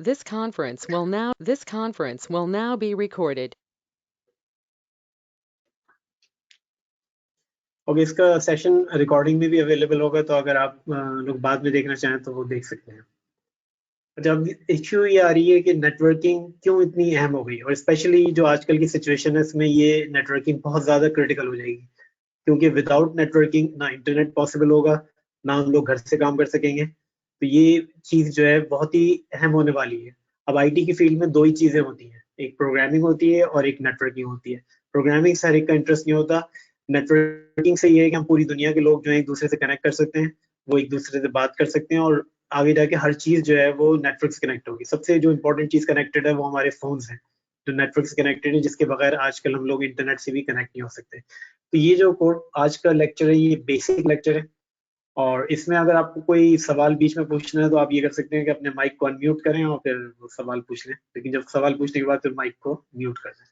This conference will now be recorded. Okay, इसका session recording में भी अवेलेबल होगा, तो अगर आप लोग बाद में देखना चाहें तो वो देख सकते हैं। जब इश्यू ये आ रही है कि नेटवर्किंग क्यों इतनी अहम हो गई, और स्पेशली जो आजकल की सिचुएशन है इसमें ये नेटवर्किंग बहुत ज़्यादा क्रिटिकल हो जाएगी, क्योंकि विदाउट नेटवर्किंग ना इंटरनेट पॉसिबल होगा, ना हम लोग घर से काम कर सकेंगे। तो ये चीज़ जो है बहुत ही अहम होने वाली है। अब आईटी की फील्ड में दो ही चीज़ें होती हैं, एक प्रोग्रामिंग होती है और एक नेटवर्किंग होती है। प्रोग्रामिंग से हर एक का इंटरेस्ट नहीं होता, नेटवर्किंग से ये है कि हम पूरी दुनिया के लोग जो है एक दूसरे से कनेक्ट कर सकते हैं, वो एक दूसरे से बात कर सकते हैं, और आगे जाके हर चीज़ जो है वो नेटवर्क से कनेक्ट होगी। सबसे जो इंपॉर्टेंट चीज़ कनेक्टेड है वो हमारे फ़ोन्स हैं, जो नेटवर्क से कनेक्टेड है, जिसके बगैर आजकल हम लोग इंटरनेट से भी कनेक्ट नहीं हो सकते। तो ये जो कोड आज का लेक्चर है ये बेसिक लेक्चर है, और इसमें अगर आपको कोई सवाल बीच में पूछना है तो आप ये कर सकते हैं कि अपने माइक को अनम्यूट करें और फिर वो सवाल पूछ लें, लेकिन जब सवाल पूछने के बाद फिर माइक को म्यूट कर दें।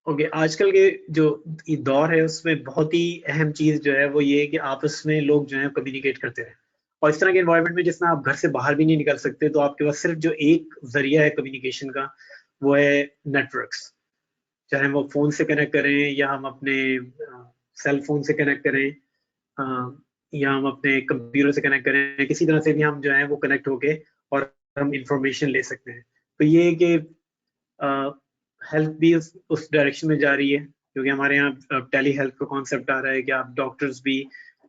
ओके, आजकल के जो ये दौर है उसमें बहुत ही अहम चीज़ जो है वो ये है कि आपस में लोग जो है कम्युनिकेट करते रहें, और इस तरह के एनवायरनमेंट में जिसमें आप घर से बाहर भी नहीं निकल सकते, तो आपके पास सिर्फ जो एक जरिया है कम्युनिकेशन का वो है नेटवर्क्स। चाहे हम वो फ़ोन से कनेक्ट करें या हम अपने सेल फोन से कनेक्ट करें, या हम अपने कंप्यूटर से कनेक्ट करें, किसी तरह से भी हम जो है वो कनेक्ट होके और हम इंफॉर्मेशन ले सकते हैं। तो ये है कि हेल्थ भी उस डायरेक्शन में जा रही है, क्योंकि हमारे यहाँ टेली हेल्थ का कॉन्सेप्ट आ रहा है कि आप डॉक्टर्स भी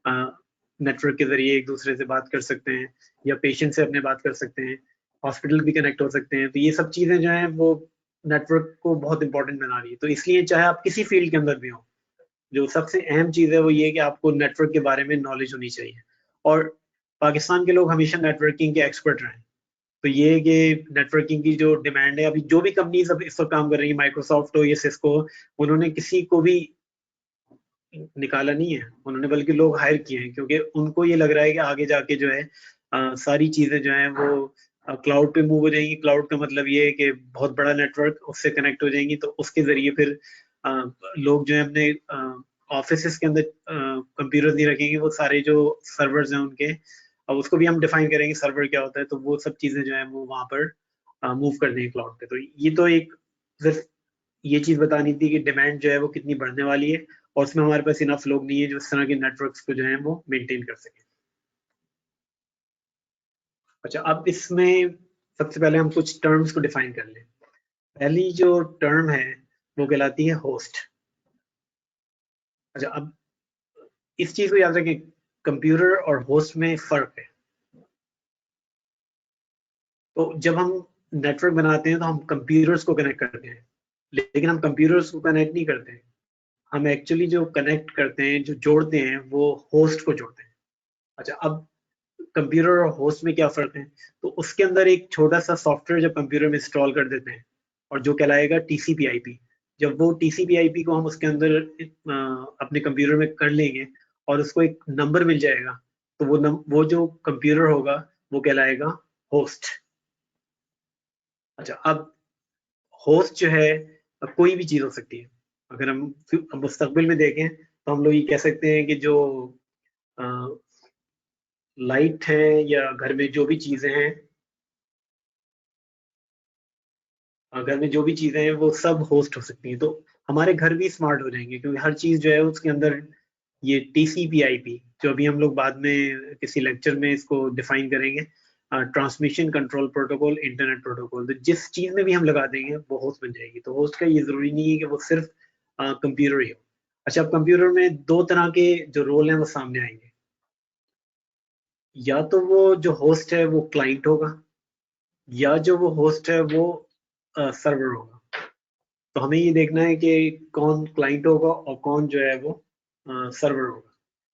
नेटवर्क के जरिए एक दूसरे से बात कर सकते हैं, या पेशेंट से अपने बात कर सकते हैं, हॉस्पिटल भी कनेक्ट हो सकते हैं। तो ये सब चीज़ें जो हैं वो नेटवर्क को बहुत इंपॉर्टेंट बना रही है। तो इसलिए चाहे आप किसी फील्ड के अंदर भी हो, जो सबसे अहम चीज़ है वो ये है कि आपको नेटवर्क के बारे में नॉलेज होनी चाहिए, और पाकिस्तान के लोग हमेशा नेटवर्किंग के एक्सपर्ट रहे हैं। तो ये है कि नेटवर्किंग की जो डिमांड है, अभी जो भी कंपनीज अब इस वक्त काम कर रही है, माइक्रोसॉफ्ट हो या सिस्को हो, उन्होंने किसी को भी निकाला नहीं है, उन्होंने बल्कि लोग हायर किए हैं, क्योंकि उनको ये लग रहा है कि आगे जाके जो है सारी चीज़ें जो हैं वो क्लाउड पे मूव हो जाएंगी। क्लाउड का मतलब ये है कि बहुत बड़ा नेटवर्क उससे कनेक्ट हो जाएंगी, तो उसके ज़रिए फिर लोग जो है अपने ऑफिस के अंदर कंप्यूटर नहीं रखेंगे, वो सारे जो सर्वर्स हैं उनके, अब उसको भी हम डिफाइन करेंगे सर्वर क्या होता है, तो वो सब चीज़ें जो है वो वहाँ पर मूव कर देंगे क्लाउड पे। तो ये तो एक सिर्फ ये चीज़ बतानी थी कि डिमांड जो है वो कितनी बढ़ने वाली है, और उसमें हमारे पास इनफ लोग नहीं है जो इस तरह के नेटवर्क्स को जो है वो मेंटेन कर सकें। अच्छा, अब इसमें सबसे पहले हम कुछ टर्म्स को डिफाइन कर लें। पहली जो टर्म है वो कहलाती है होस्ट। अच्छा, अब इस चीज़ को याद रखें, कंप्यूटर और होस्ट में फ़र्क है। तो जब हम नेटवर्क बनाते हैं तो हम कंप्यूटर्स को कनेक्ट करते हैं, लेकिन हम कंप्यूटर्स को कनेक्ट नहीं करते हैं। हम एक्चुअली जो कनेक्ट करते हैं, जो जोड़ते हैं, वो होस्ट को जोड़ते हैं। अच्छा, अब कंप्यूटर और होस्ट में क्या फ़र्क है? तो उसके अंदर एक छोटा-सा सॉफ्टवेयर जब कंप्यूटर में इंस्टॉल कर देते हैं, और जो कहलाएगा टीसीपी/आईपी। जब वो टीसीपी/आईपी को हम उसके अंदर अपने कंप्यूटर में कर लेंगे और उसको एक नंबर मिल जाएगा, तो वो जो कंप्यूटर होगा वो कहलाएगा होस्ट। अच्छा, अब होस्ट जो है कोई भी चीज़ हो सकती है। अगर हम मुस्तकबिल में देखें तो हम लोग ये कह सकते हैं कि जो लाइट है या घर में जो भी चीज़ें हैं, घर में जो भी चीज़ें हैं वो सब होस्ट हो सकती हैं। तो हमारे घर भी स्मार्ट हो जाएंगे, क्योंकि हर चीज़ जो है उसके अंदर ये टीसीपी/आईपी, जो अभी हम लोग बाद में किसी लेक्चर में इसको डिफाइन करेंगे, transmission control protocol, internet protocol, तो जिस चीज़ में भी हम लगा देंगे वो होस्ट बन जाएगी। तो होस्ट का ये ज़रूरी नहीं है कि वो सिर्फ कंप्यूटर ही हो। अच्छा, अब कंप्यूटर में दो तरह के जो रोल हैं वो सामने आएंगे। या तो वो जो होस्ट है वो क्लाइंट होगा, या जो वो होस्ट है वो सर्वर होगा। तो हमें ये देखना है कि कौन क्लाइंट होगा और कौन जो है वो सर्वर होगा।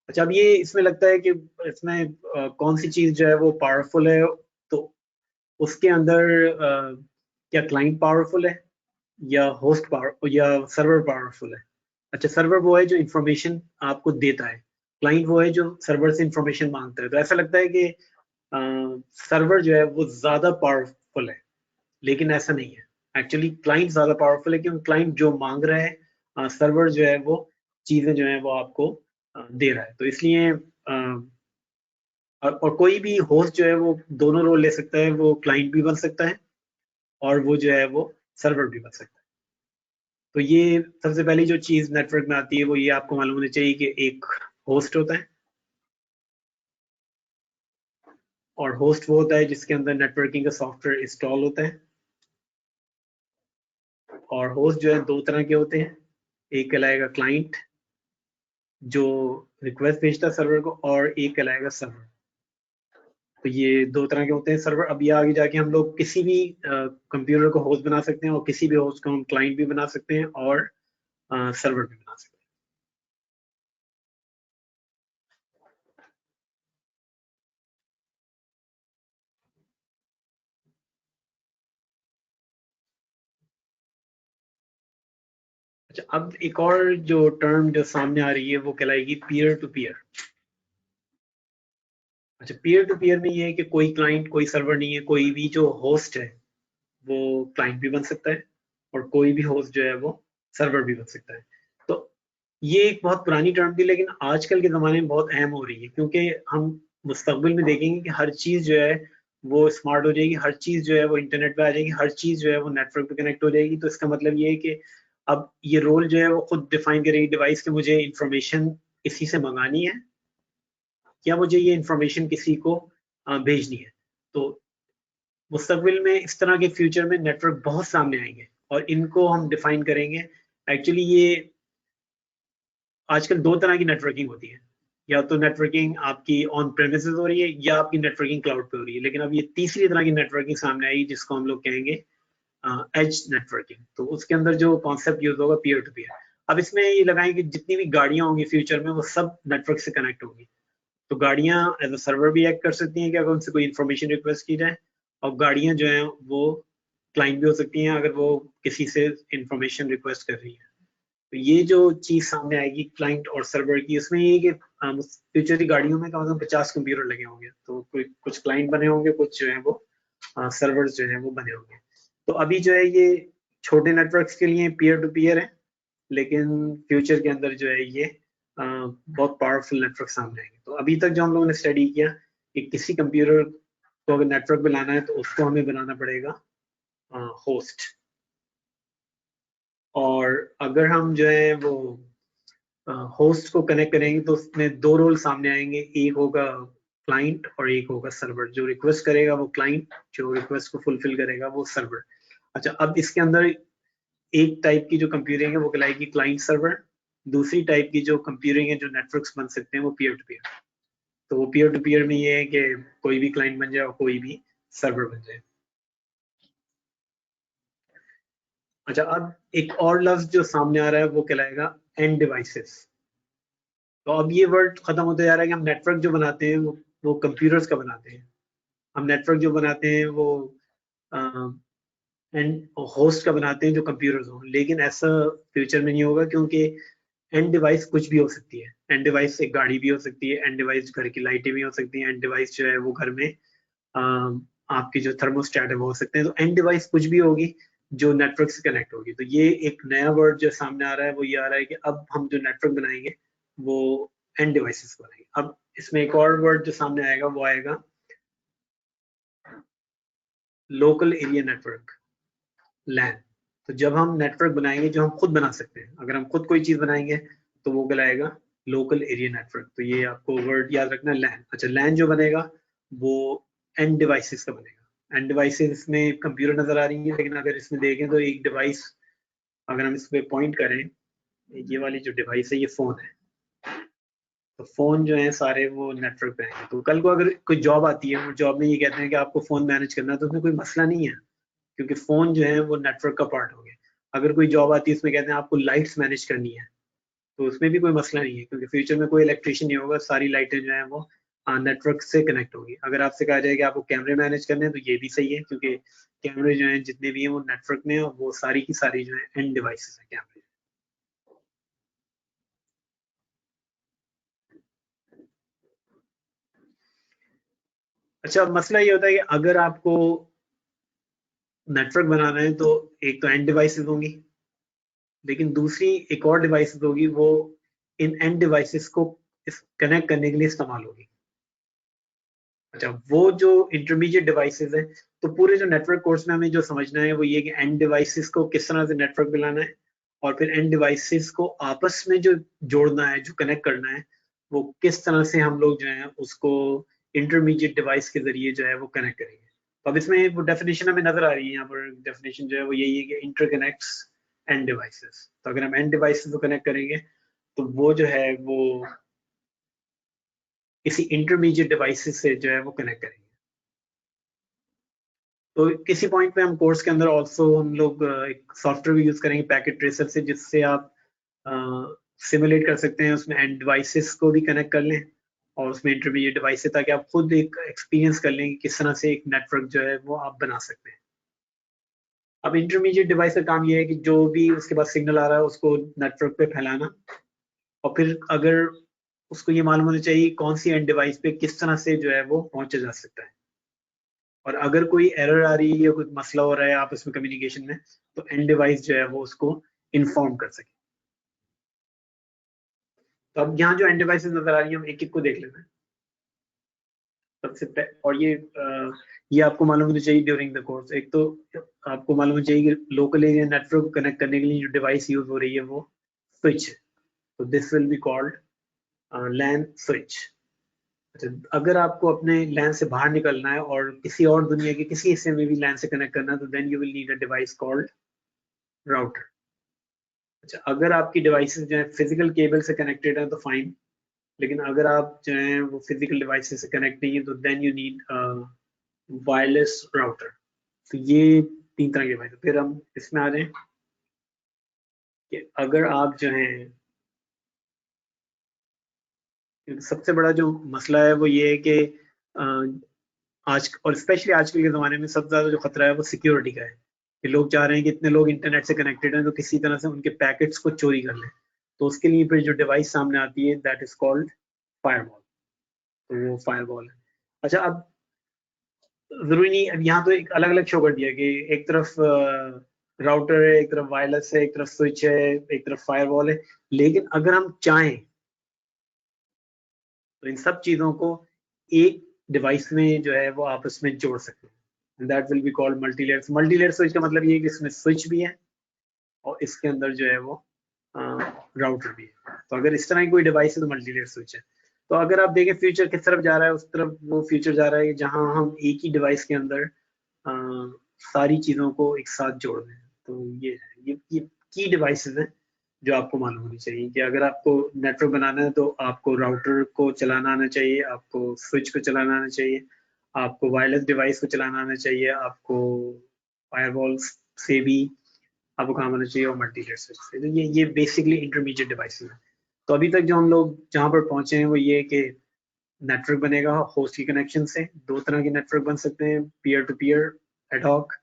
अच्छा, अब ये इसमें लगता है कि इसमें कौन सी चीज़ जो है वो पावरफुल है, तो उसके अंदर क्या क्लाइंट पावरफुल है या होस्ट पावर या सर्वर पावरफुल है? अच्छा, सर्वर वो है जो इंफॉर्मेशन आपको देता है, क्लाइंट वो है जो सर्वर से इंफॉर्मेशन मांगता है। तो ऐसा लगता है कि सर्वर जो है वो ज़्यादा पावरफुल है, लेकिन ऐसा नहीं है। एक्चुअली क्लाइंट ज़्यादा पावरफुल है, क्योंकि क्लाइंट जो मांग रहा है, सर्वर जो है वो चीज़ें जो है वो आपको दे रहा है। तो इसलिए और कोई भी होस्ट जो है वो दोनों रोल ले सकता है, वो क्लाइंट भी बन सकता है और वो जो है वो सर्वर भी बन सकता है। तो ये सबसे पहली जो चीज नेटवर्क में आती है वो ये आपको मालूम होनी चाहिए कि एक होस्ट होता है, और होस्ट वो होता है जिसके अंदर नेटवर्किंग का सॉफ्टवेयर इंस्टॉल होता है। और होस्ट जो है दो तरह के होते हैं, एक कहलाएगा क्लाइंट जो रिक्वेस्ट भेजता है सर्वर को, और एक कहलाएगा सर्वर। तो ये दो तरह के होते हैं सर्वर। अब ये आगे जाके हम लोग किसी भी कंप्यूटर को होस्ट बना सकते हैं और किसी भी होस्ट को हम क्लाइंट भी बना सकते हैं और सर्वर भी बना सकते हैं। अच्छा, अब एक और जो टर्म जो सामने आ रही है वो कहलाएगी पीयर टू पीयर। अच्छा, पीयर टू पीयर में ये है कि कोई क्लाइंट कोई सर्वर नहीं है, कोई भी जो होस्ट है वो क्लाइंट भी बन सकता है और कोई भी होस्ट जो है वो सर्वर भी बन सकता है। तो ये एक बहुत पुरानी टर्म थी, लेकिन आजकल के ज़माने में बहुत अहम हो रही है, क्योंकि हम मुस्तकबिल में देखेंगे कि हर चीज़ जो है वो स्मार्ट हो जाएगी, हर चीज़ जो है वो इंटरनेट पे आ जाएगी, हर चीज़ जो है वो नेटवर्क पे कनेक्ट हो जाएगी। तो इसका मतलब ये है कि अब ये रोल जो है वो खुद डिफाइन करेगी डिवाइस कि मुझे इंफॉर्मेशन किसी से मंगानी है या मुझे ये इंफॉर्मेशन किसी को भेजनी है। तो मुस्तकबिल में इस तरह के फ्यूचर में नेटवर्क बहुत सामने आएंगे और इनको हम डिफाइन करेंगे। एक्चुअली ये आजकल दो तरह की नेटवर्किंग होती है, या तो नेटवर्किंग आपकी ऑन प्रेमिसेस हो रही है या आपकी नेटवर्किंग क्लाउड पे हो रही है। लेकिन अब ये तीसरी तरह की नेटवर्किंग सामने आई जिसको हम लोग कहेंगे एज नेटवर्किंग। तो उसके अंदर जो कॉन्सेप्ट यूज होगा पीयर टू पीयर। अब इसमें ये लगाएं कि जितनी भी गाड़ियां होंगी फ्यूचर में वो सब नेटवर्क से कनेक्ट होंगी। तो गाड़ियां एज अ सर्वर भी एक्ट कर सकती हैं कि अगर उनसे कोई इन्फॉर्मेशन रिक्वेस्ट की जाए, और गाड़ियां जो हैं वो क्लाइंट भी हो सकती हैं अगर वो किसी से इंफॉर्मेशन रिक्वेस्ट कर रही है। तो ये जो चीज सामने आएगी क्लाइंट और सर्वर की, उसमें ये कि फ्यूचर की गाड़ियों में कम से कम 50 कंप्यूटर लगे होंगे। तो कोई कुछ क्लाइंट बने होंगे, कुछ जो है वो सर्वर्स जो है वो बने होंगे। तो अभी जो है ये छोटे नेटवर्क्स के लिए पीयर टू पीयर है, लेकिन फ्यूचर के अंदर जो है ये बहुत पावरफुल नेटवर्क सामने आएंगे। तो अभी तक जो हम लोगों ने स्टडी किया कि किसी कंप्यूटर को अगर नेटवर्क बनाना है तो उसको हमें बनाना पड़ेगा होस्ट। और अगर हम जो है वो होस्ट को कनेक्ट करेंगे तो उसमें दो रोल सामने आएंगे, एक होगा क्लाइंट और एक होगा सर्वर। जो रिक्वेस्ट करेगा वो क्लाइंट, जो रिक्वेस्ट को फुलफिल करेगा वो सर्वर। अच्छा, अब इसके अंदर एक टाइप की जो कंप्यूटिंग है वो कहलाएगी क्लाइंट सर्वर, दूसरी टाइप की जो कंप्यूटिंग है जो नेटवर्क्स बन सकते हैं वो पीयर टू पीयर। तो वो पीयर टू पीयर में ये है कि कोई भी क्लाइंट बन जाए और कोई भी सर्वर बन जाए। अच्छा, अब एक और लफ्ज जो सामने आ रहा है वो कहलाएगा एंड डिवाइसेस। तो अब ये वर्ड खत्म होते जा रहा है कि हम नेटवर्क जो बनाते हैं वो कंप्यूटर्स का बनाते हैं। हम नेटवर्क जो बनाते हैं वो एंड होस्ट का बनाते हैं जो कंप्यूटर्स हो। लेकिन ऐसा फ्यूचर में नहीं होगा, क्योंकि एंड डिवाइस कुछ भी हो सकती है। एंड डिवाइस एक गाड़ी भी हो सकती है, एंड डिवाइस घर की लाइटें भी हो सकती हैं, एंड डिवाइस जो है वो घर में आपकी जो थर्मोस्टेट है वो हो सकते हैं। तो एंड डिवाइस कुछ भी होगी जो नेटवर्क से कनेक्ट होगी। तो ये एक नया वर्ड जो सामने आ रहा है वो ये आ रहा है कि अब हम जो नेटवर्क बनाएंगे वो एंड डिवाइसेस बनाएंगे। अब इसमें एक और वर्ड जो सामने आएगा वो आएगा लोकल एरिया नेटवर्क, लैन। तो जब हम नेटवर्क बनाएंगे जो हम खुद बना सकते हैं, अगर हम खुद कोई चीज बनाएंगे तो वो कहलाएगा लोकल एरिया नेटवर्क। तो ये आपको वर्ड याद रखना, लैन। अच्छा, लैन जो बनेगा वो एंड डिवाइसेस का बनेगा। एंड डिवाइसेस में कंप्यूटर नजर आ रही है, लेकिन अगर इसमें देखें तो एक डिवाइस, अगर हम इस पे पॉइंट करें, ये वाली जो डिवाइस है ये फोन है। तो फोन जो है सारे वो नेटवर्क पे हैं। तो कल को अगर कोई जॉब आती है और जॉब में ये कहते हैं कि आपको फोन मैनेज करना है, तो उसमें कोई मसला नहीं है, क्योंकि फोन जो है वो नेटवर्क का पार्ट हो गया। अगर कोई जॉब आती है उसमें कहते हैं आपको लाइट्स मैनेज करनी है, तो उसमें भी कोई मसला नहीं है, क्योंकि फ्यूचर में कोई इलेक्ट्रिशियन नहीं होगा, सारी लाइटें जो है वो नेटवर्क से कनेक्ट होगी। अगर आपसे कहा जाए कि आपको कैमरे मैनेज करने हैं तो ये भी सही है, क्योंकि कैमरे जो है जितने भी हैं वो नेटवर्क में, और वो सारी की सारी जो है एंड डिवाइसेस है कैमरे। अच्छा, मसला ये होता है कि अगर आपको नेटवर्क बनाना है तो एक तो एंड डिवाइसेस होंगी, लेकिन दूसरी एक और डिवाइसेस होगी, वो इन एंड डिवाइसेस को इस कनेक्ट करने के लिए इस्तेमाल होगी। अच्छा, वो जो इंटरमीडिएट डिवाइसेस हैं, तो पूरे जो नेटवर्क कोर्स में हमें जो समझना है वो ये कि एंड डिवाइसेस को किस तरह से नेटवर्क पे लाना है, और फिर एंड डिवाइसेस को आपस में जो जोड़ना है, जो कनेक्ट करना है, वो किस तरह से हम लोग जो है उसको इंटरमीडिएट डिवाइस के जरिए जो है वो कनेक्ट करेंगे। तो अब इसमें वो डेफिनेशन हमें नजर आ रही है, यहाँ पर डेफिनेशन जो है वो यही है कि इंटरकनेक्ट्स एंड डिवाइसेस। तो अगर हम एंड डिवाइसेस को कनेक्ट करेंगे तो वो जो है वो किसी इंटरमीडिएट डिवाइसेस से जो है वो कनेक्ट करेंगे। तो किसी पॉइंट पे हम कोर्स के अंदर ऑल्सो हम लोग एक सॉफ्टवेयर भी यूज करेंगे पैकेट ट्रेसर से, जिससे आप सिमुलेट कर सकते हैं उसमें एंड डिवाइसेस को भी कनेक्ट कर लें और उसमें इंटरमीडिएट डिवाइस, ताकि आप खुद एक एक्सपीरियंस कर लें कि किस तरह से एक नेटवर्क जो है वो आप बना सकते हैं। अब इंटरमीडिएट डिवाइस का काम ये है कि जो भी उसके पास सिग्नल आ रहा है उसको नेटवर्क पे फैलाना, और फिर अगर उसको ये मालूम होना चाहिए कौन सी एंड डिवाइस पे किस तरह से जो है वो पहुंचा जा सकता है, और अगर कोई एरर आ रही है या कुछ मसला हो रहा है आपस में कम्युनिकेशन में, तो एंड डिवाइस जो है वो उसको इन्फॉर्म कर सके। तो अब यहाँ जो एंड डिवाइसेस नजर आ रही है हम एक एक को देख लेते हैं। और ये आपको मालूम होना चाहिए ड्यूरिंग द कोर्स। एक तो आपको मालूम होना चाहिए कि लोकल एरिया नेटवर्क कनेक्ट करने के लिए जो डिवाइस यूज हो रही है वो स्विच है, तो this will be called LAN switch. अच्छा, अगर आपको अपने लैन से बाहर निकलना है और किसी और दुनिया के किसी हिस्से में भी लैन से कनेक्ट करना है, तो then you will need a device called router. अच्छा, अगर आपकी डिवाइसेस जो है फिजिकल केबल से कनेक्टेड है तो फाइन, लेकिन अगर आप जो है वो फिजिकल डिवाइसेस से कनेक्ट नहीं है तो then you need wireless router. तो ये तीन तरह के डिवाइस। फिर हम इसमें आ जाएं कि अगर आप जो है, सबसे बड़ा जो मसला है वो ये है कि आज और स्पेशली आजकल के ज़माने में सबसे ज़्यादा जो खतरा है वो सिक्योरिटी का है, कि लोग चाह रहे हैं कि इतने लोग इंटरनेट से कनेक्टेड हैं तो किसी तरह से उनके पैकेट्स को चोरी कर लें। तो उसके लिए फिर जो डिवाइस सामने आती है दैट इज कॉल्ड फायरवॉल। तो वो फायरवॉल है। अच्छा, अब जरूरी नहीं, अब यहाँ तो एक अलग अलग शो कर दिया कि एक तरफ राउटर है, एक तरफ वायरलेस है, एक तरफ स्विच है, एक तरफ फायरवॉल है, लेकिन अगर हम चाहें तो इन सब चीजों को एक डिवाइस में जो है वो आपस में जोड़ सकते हैं। That will be called multilayer. Multilayer switch का मतलब ये है कि इसमें स्विच भी है और इसके अंदर जो है वो राउटर भी है। तो अगर इस तरह की कोई डिवाइस है तो मल्टीलेयर स्विच है। तो अगर आप देखें फ्यूचर किस तरफ जा रहा है, उस तरफ वो फ्यूचर जा रहा है जहां हम एक ही डिवाइस के अंदर सारी चीजों को एक साथ जोड़ दें। तो ये की डिवाइसेस हैं जो आपको मालूम होनी चाहिए कि अगर आपको नेटवर्क बनाना है तो आपको राउटर को चलाना आना चाहिए, आपको स्विच को चलाना आना चाहिए, आपको वायरलेस डिवाइस को चलाना आना चाहिए, आपको फायरवॉल से भी आपको काम आना चाहिए, और मल्टीलेयर स्विच से। तो ये बेसिकली इंटरमीडिएट डिवाइसेस हैं। तो अभी तक जो हम लोग जहाँ पर पहुंचे हैं वो ये है कि नेटवर्क बनेगा होस्ट की कनेक्शन से। दो तरह के नेटवर्क बन सकते हैं, पीयर टू पीयर एडहॉक,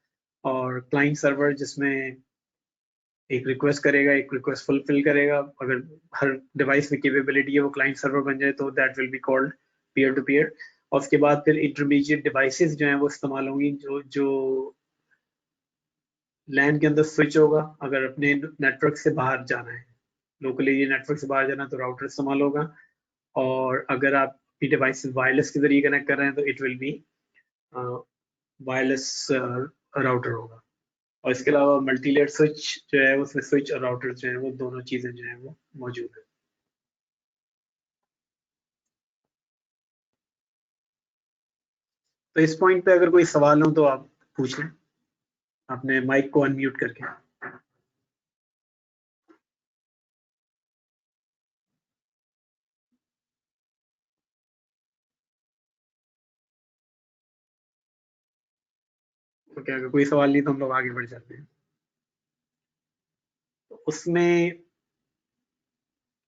और क्लाइंट सर्वर जिसमें एक रिक्वेस्ट करेगा, एक रिक्वेस्ट फुलफिल करेगा। अगर हर डिवाइस में कैपेबिलिटी है वो क्लाइंट सर्वर बन जाए तो that will be called peer to peer. और उसके बाद फिर इंटरमीडिएट डिवाइसेस जो हैं वो इस्तेमाल होंगी, जो लैन के अंदर स्विच होगा। अगर अपने नेटवर्क से बाहर जाना है, लोकल एरिया नेटवर्क से बाहर जाना, तो राउटर इस्तेमाल होगा। और अगर आपकी डिवाइस वायरलेस के जरिए कनेक्ट कर रहे हैं तो it will B wireless router होगा। और इसके अलावा मल्टीलेयर स्विच जो है उसमें स्विच और राउटर जो है वो दोनों चीजें जो है वो मौजूद है। तो इस पॉइंट पे अगर कोई सवाल हो तो आप पूछ लें अपने माइक को अनम्यूट करके। तो क्या अगर कोई सवाल नहीं तो हम लोग आगे बढ़ जाते हैं। तो उसमें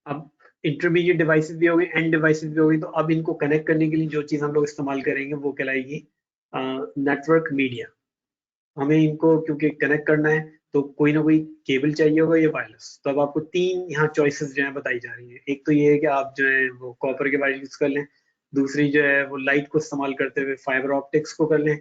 अब इंटरमीडिएट डिवाइसेस भी हो गई, एंड डिवाइसेस भी हो गई, तो अब इनको कनेक्ट करने के लिए जो चीज हम लोग इस्तेमाल करेंगे वो कहलाएगी नेटवर्क मीडिया। हमें इनको क्योंकि कनेक्ट करना है तो कोई ना कोई केबल चाहिए होगा या वायरलेस। तो अब आपको तीन यहाँ चॉइसेस जो है बताई जा रही है। एक तो ये है कि आप जो है वो कॉपर के वायर यूज कर लें, दूसरी जो है वो लाइट को इस्तेमाल करते हुए फाइबर ऑप्टिक्स को कर लें,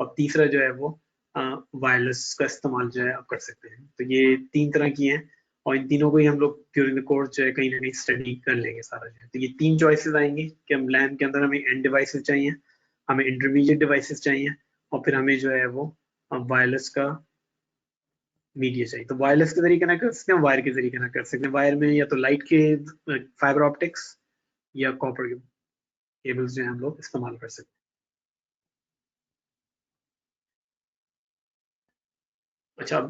और तीसरा जो है वो वायरलेस का इस्तेमाल जो है आप कर सकते हैं। तो ये तीन तरह की हैं, और इन तीनों को ही हम लोग ड्यूरिंग द कोर्स जो है कहीं ना कहीं स्टडी कर लेंगे सारा जो है। तो ये 3 चॉइसेस आएंगी कि हम लैन के अंदर हमें एंड डिवाइसेस चाहिए, हमें इंटरमीडिएट डिवाइसेस चाहिए, और फिर हमें जो है वो वायरलेस का मीडिया चाहिए। तो वायरलेस के जरिए कनेक्ट कर सकते हैं, वायर के जरिए कनेक्ट कर सकते हैं। वायर में या तो लाइट के फाइबर ऑप्टिक्स या कॉपर के केबल्स जो है हम लोग इस्तेमाल कर सकते हैं। अच्छा,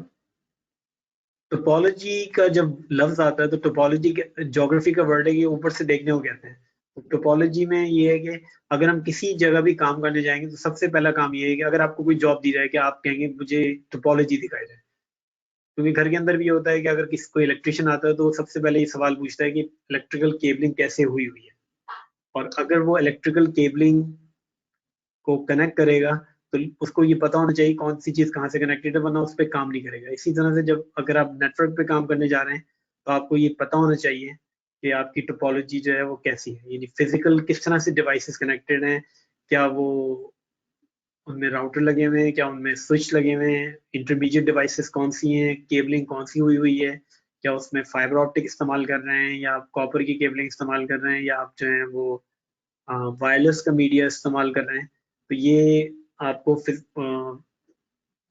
टोपोलॉजी का जब लफ्ज आता है तो टोपोलॉजी ज्योग्राफी का वर्ड है, ये ऊपर से देखने को कहते हैं। तो टोपोलॉजी में ये है कि अगर हम किसी जगह भी काम करने जाएंगे तो सबसे पहला काम ये है कि अगर आपको कोई जॉब दी जाए कि आप कहेंगे मुझे टोपोलॉजी दिखाई जाए। क्योंकि घर के अंदर भी होता है कि अगर किसी कोई इलेक्ट्रिशियन आता है तो वो सबसे पहले ये सवाल पूछता है कि इलेक्ट्रिकल केबलिंग कैसे हुई हुई है, और अगर वो इलेक्ट्रिकल केबलिंग को कनेक्ट करेगा तो उसको ये पता होना चाहिए कौन सी चीज कहाँ से कनेक्टेड है, वरना उस पर काम नहीं करेगा। इसी तरह से जब अगर आप नेटवर्क पे काम करने जा रहे हैं तो आपको ये पता होना चाहिए कि आपकी टोपोलॉजी जो है वो कैसी है, यानी फिजिकल किस तरह से डिवाइसेस कनेक्टेड हैं, क्या वो उनमें राउटर लगे हुए हैं, क्या उनमें स्विच लगे हुए हैं, इंटरमीडिएट डिवाइसेस कौन सी हैं, केबलिंग कौन सी हुई हुई है, क्या उसमें फाइबर ऑप्टिक इस्तेमाल कर रहे हैं या आप कॉपर की केबलिंग इस्तेमाल कर रहे हैं या आप जो है वो वायरलेस का मीडिया इस्तेमाल कर रहे हैं। तो ये आपको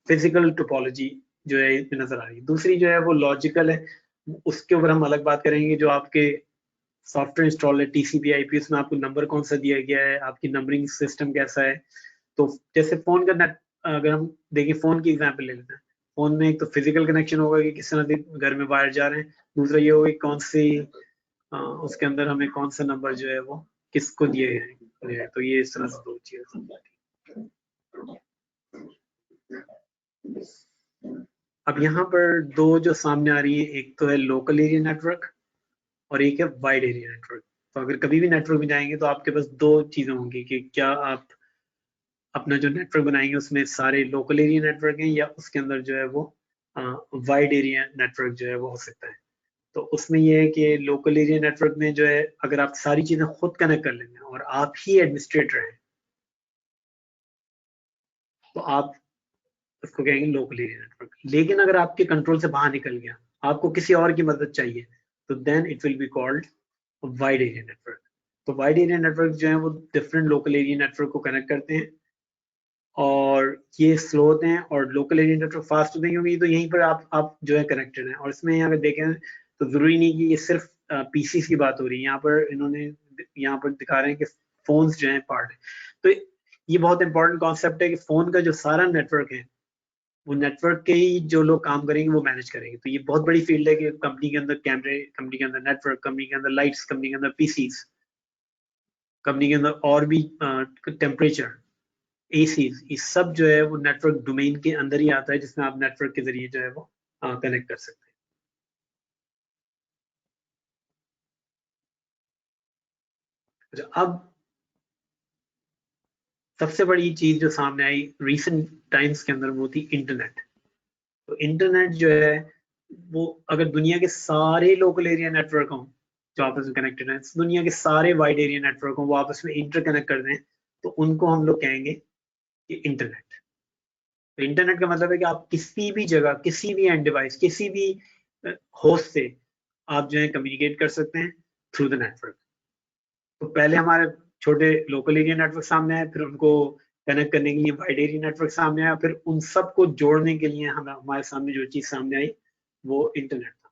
फिजिकल टोपोलॉजी जो है इसमें नजर आ रही है। दूसरी जो है वो लॉजिकल है, उसके ऊपर हम अलग बात करेंगे। जो आपके सॉफ्टवेयर इंस्टॉल है टीसीपी आईपी, उसमें आपको नंबर कौन सा दिया गया है, आपकी नंबरिंग सिस्टम कैसा है। तो जैसे फोन का नेट, अगर हम देखें फोन की एग्जांपल ले लेते हैं, फोन में एक तो फिजिकल कनेक्शन होगा कि किस तरह से घर में वायर जा रहे हैं, दूसरा ये होगा कि कौन सी उसके अंदर हमें कौन सा नंबर जो है वो किसको दिए गए हैं। तो ये इस तरह से दो चीजें। अब यहाँ पर दो जो सामने आ रही है, एक तो है लोकल एरिया नेटवर्क और एक है वाइड एरिया नेटवर्क। तो अगर कभी भी नेटवर्क में जाएंगे तो आपके पास दो चीजें होंगी कि क्या आप अपना जो नेटवर्क बनाएंगे उसमें सारे लोकल एरिया नेटवर्क हैं या उसके अंदर जो है वो वाइड एरिया नेटवर्क जो है वो हो सकता है। तो उसमें ये है कि लोकल एरिया नेटवर्क में जो है अगर आप सारी चीजें खुद कनेक्ट कर लेंगे और आप ही एडमिनिस्ट्रेटर हैं तो आप उसको कहेंगे लोकल एरिया नेटवर्क। लेकिन अगर आपके कंट्रोल से बाहर निकल गया, आपको किसी और की मदद चाहिए, तो then it will be called wide area network. तो वाइड एरिया नेटवर्क जो है वो डिफरेंट लोकल एरिया नेटवर्क को कनेक्ट करते हैं और ये स्लो होते हैं, और लोकल एरिया नेटवर्क फास्ट होते हैं क्योंकि तो यहीं पर आप जो है कनेक्टेड हैं। और इसमें अगर देखें तो जरूरी नहीं कि ये सिर्फ पीसी की बात हो रही है, यहाँ पर इन्होंने यहाँ पर दिखा रहे हैं कि फोन्स जो है पार्ट है। तो ये बहुत इंपॉर्टेंट कॉन्सेप्ट है कि फोन का जो सारा नेटवर्क है वो नेटवर्क के ही जो लोग काम करेंगे वो मैनेज करेंगे। तो ये बहुत बड़ी फील्ड है कि कंपनी के अंदर कैमरे, कंपनी के अंदर नेटवर्क, कंपनी के अंदर लाइट्स, कंपनी के अंदर पीसीज, कंपनी के अंदर और भी टेम्परेचर, एसीज, ये सब जो है वो नेटवर्क डोमेन के अंदर ही आता है, जिसमें आप नेटवर्क के जरिए जो है वो कनेक्ट कर सकते हैं। अच्छा, अब सबसे बड़ी चीज जो सामने आई रिसेंट टाइम्स के अंदर वो थी इंटरनेट। तो इंटरनेट जो है वो अगर दुनिया के सारे लोकल एरिया नेटवर्क हों जो आपस में कनेक्टेड हैं, दुनिया के सारे वाइड एरिया नेटवर्क हों वो आपस में इंटरकनेक्ट कर दें, तो उनको हम लोग कहेंगे कि इंटरनेट। तो इंटरनेट का मतलब है कि आप किसी भी जगह, किसी भी एंड डिवाइस, किसी भी होस्ट से आप जो है कम्युनिकेट कर सकते हैं थ्रू द नेटवर्क। तो पहले हमारे छोटे लोकल एरिया नेटवर्क सामने आए, फिर उनको कनेक्ट करने के लिए वाइड एरिया नेटवर्क सामने आया, फिर उन सबको जोड़ने के लिए हमारे सामने जो चीज सामने आई वो इंटरनेट था।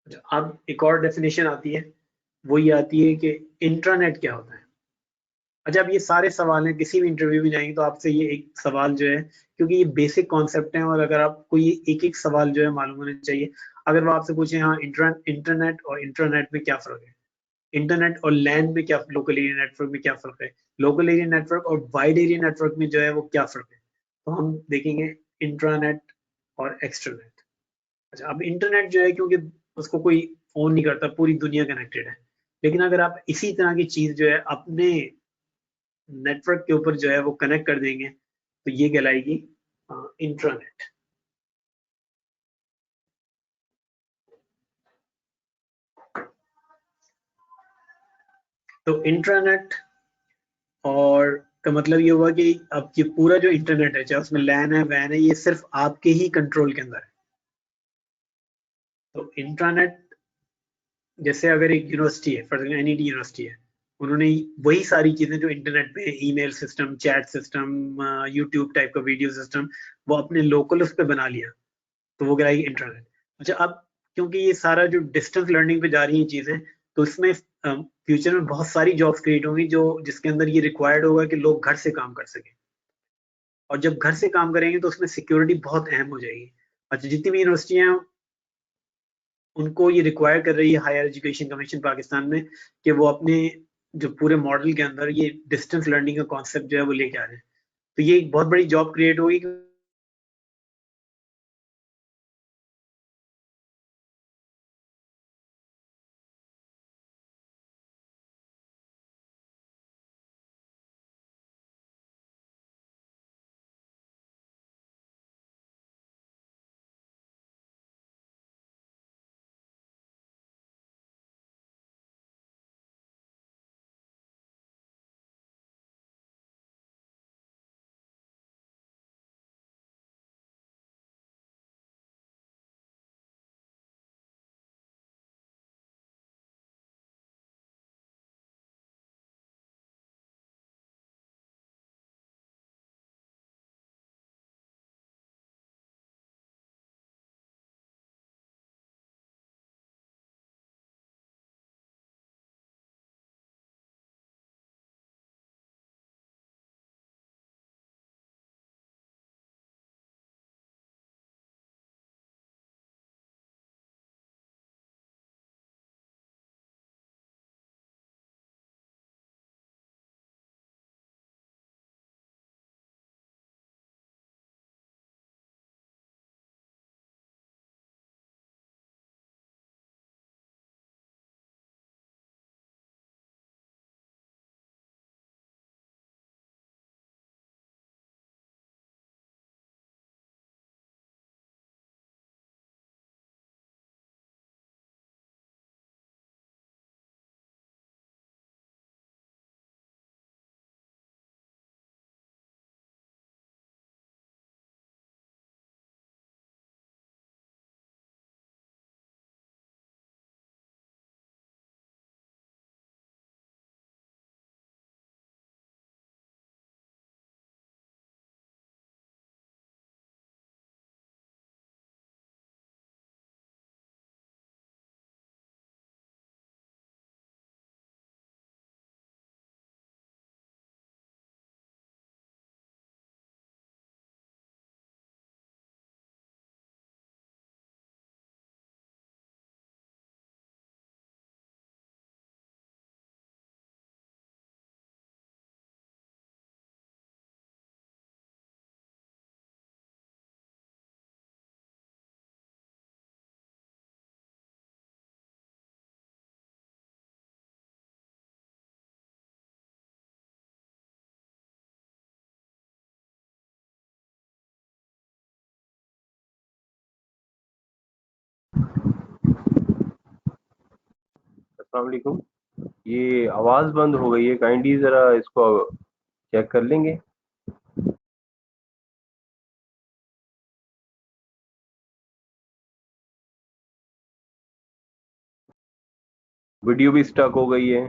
अच्छा, अब एक और डेफिनेशन आती है, वो ये आती है कि इंट्रानेट क्या होता है। अच्छा, अब ये सारे सवाल हैं, किसी भी इंटरव्यू में जाएंगे तो आपसे ये एक सवाल जो है, क्योंकि ये बेसिक कॉन्सेप्ट है और अगर आपको ये एक एक सवाल जो है मालूम होना चाहिए। अगर वो आपसे पूछे हाँ इंटरनेट और इंटरनेट में क्या फर्क है, इंटरनेट और लैन में क्या, लोकल एरिया नेटवर्क में क्या फर्क है, लोकल एरिया नेटवर्क और वाइड एरिया नेटवर्क में जो है वो क्या फर्क है, तो हम देखेंगे इंट्रानेट और एक्सट्रानेट। अच्छा, अब इंटरनेट जो है क्योंकि उसको कोई फोन नहीं करता, पूरी दुनिया कनेक्टेड है। लेकिन अगर आप इसी तरह की चीज जो है अपने नेटवर्क के ऊपर जो है वो कनेक्ट कर देंगे तो ये कहलाएगी इंट्रानेट। तो इंट्रानेट और का मतलब ये हुआ कि अब ये पूरा जो इंटरनेट है, चाहे उसमें लैन है वैन है, ये सिर्फ आपके ही कंट्रोल के अंदर है। तो इंट्रानेट, जैसे अगर एक यूनिवर्सिटी है, फॉर एग्जाम्पल एनईटी यूनिवर्सिटी है, उन्होंने वही सारी चीजें जो इंटरनेट पे, email system, chat system, YouTube type का वीडियो सिस्टम, वो अपने लोकल उस पे बना लिया, तो वो कहलाएगी इंटरनेट। अच्छा, अब क्योंकि ये सारा जो डिस्टेंस लर्निंग पे जा रही हैं चीजें, तो इसमें फ्यूचर में बहुत सारी जॉब्स क्रिएट होंगी जो जिसके अंदर ये रिक्वायर्ड होगा कि लोग घर से काम कर सकें। और जब घर से काम करेंगे तो उसमें सिक्योरिटी बहुत अहम हो जाएगी। अच्छा, जितनी भी यूनिवर्सिटियां, उनको ये रिक्वायर कर रही है हायर एजुकेशन कमीशन पाकिस्तान में कि वो अपने जो पूरे मॉडल के अंदर ये डिस्टेंस लर्निंग का कॉन्सेप्ट जो है वो लेके आ रहे हैं। तो ये एक बहुत बड़ी जॉब क्रिएट होगी। अस्सलाम वालेकुम। ये आवाज बंद हो गई है, काइंडली जरा इसको चेक कर लेंगे। वीडियो भी स्टक हो गई है।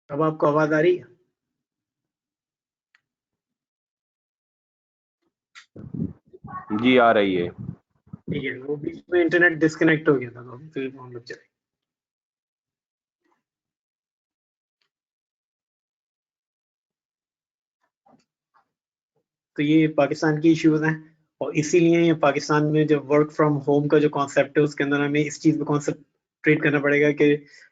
अब आपको आवाज आ रही है? जी आ रही है। ठीक है, वो बीच में इंटरनेट डिस्कनेक्ट हो गया था, तो फिर हम लोग चले। तो ये पाकिस्तान की इश्यूज हैं, और इसीलिए ये पाकिस्तान में जो वर्क फ्रॉम होम का जो कॉन्सेप्ट है उसके अंदर हमें इस चीज़ पे कॉन्सेंट्रेट करना पड़ेगा कि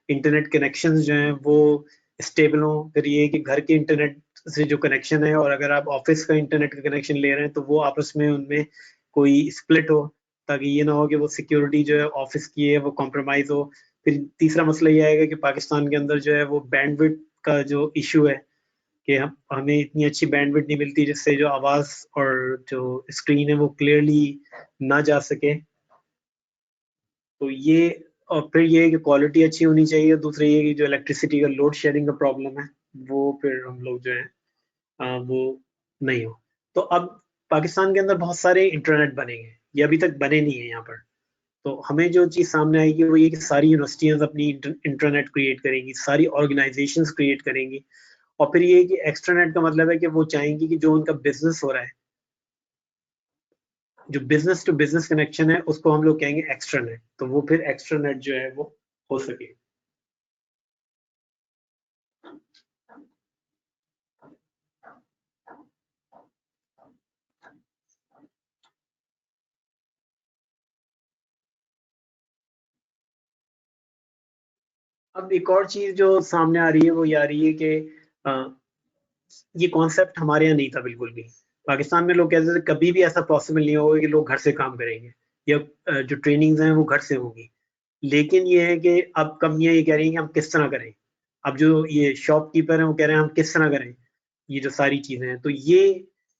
इंटरनेट कनेक्शंस जो हैं वो स्टेबल हों। फिर ये कि घर के इंटरनेट से जो कनेक्शन है, और अगर आप ऑफिस का इंटरनेट का कनेक्शन ले रहे हैं तो वो आपस में उनमें कोई स्प्लिट हो, ताकि ये ना हो कि वो सिक्योरिटी जो है ऑफिस की है वो कॉम्प्रोमाइज हो। फिर तीसरा मसला ये आएगा कि पाकिस्तान के अंदर जो है वो बैंडविड्थ का जो इशू है, कि हम हमें इतनी अच्छी बैंडविड्थ नहीं मिलती जिससे जो आवाज और जो स्क्रीन है वो क्लियरली ना जा सके। तो ये, और फिर ये है कि क्वालिटी अच्छी होनी चाहिए। दूसरा ये कि जो इलेक्ट्रिसिटी का लोड शेयरिंग का प्रॉब्लम है वो फिर हम लोग जो है वो नहीं हो। तो अब पाकिस्तान के अंदर बहुत सारे इंटरनेट बनेंगे, ये अभी तक बने नहीं है यहाँ पर। तो हमें जो चीज़ सामने आएगी वो ये कि सारी यूनिवर्सिटीज़ अपनी इंटरनेट क्रिएट करेंगी, सारी ऑर्गेनाइजेशंस क्रिएट करेंगी। और फिर ये कि एक्स्ट्रानेट का मतलब है कि वो चाहेंगी कि जो उनका बिजनेस हो रहा है, जो बिजनेस टू बिजनेस कनेक्शन है, उसको हम लोग कहेंगे एक्स्ट्रानेट। तो वो फिर एक्स्ट्रानेट जो है वो हो सके। अब एक और चीज जो सामने आ रही है वो ये आ रही है कि ये कॉन्सेप्ट हमारे यहाँ नहीं था बिल्कुल भी। पाकिस्तान में लोग कहते थे कभी भी ऐसा पॉसिबल नहीं होगा कि लोग घर से काम करेंगे, या जो ट्रेनिंग्स हैं वो घर से होंगी। लेकिन ये है कि अब कंपनियां ये कह रही हैं कि हम किस तरह करें। अब जो ये शॉपकीपर हैं वो कह रहे हैं हम किस तरह करें ये जो सारी चीजें हैं। तो ये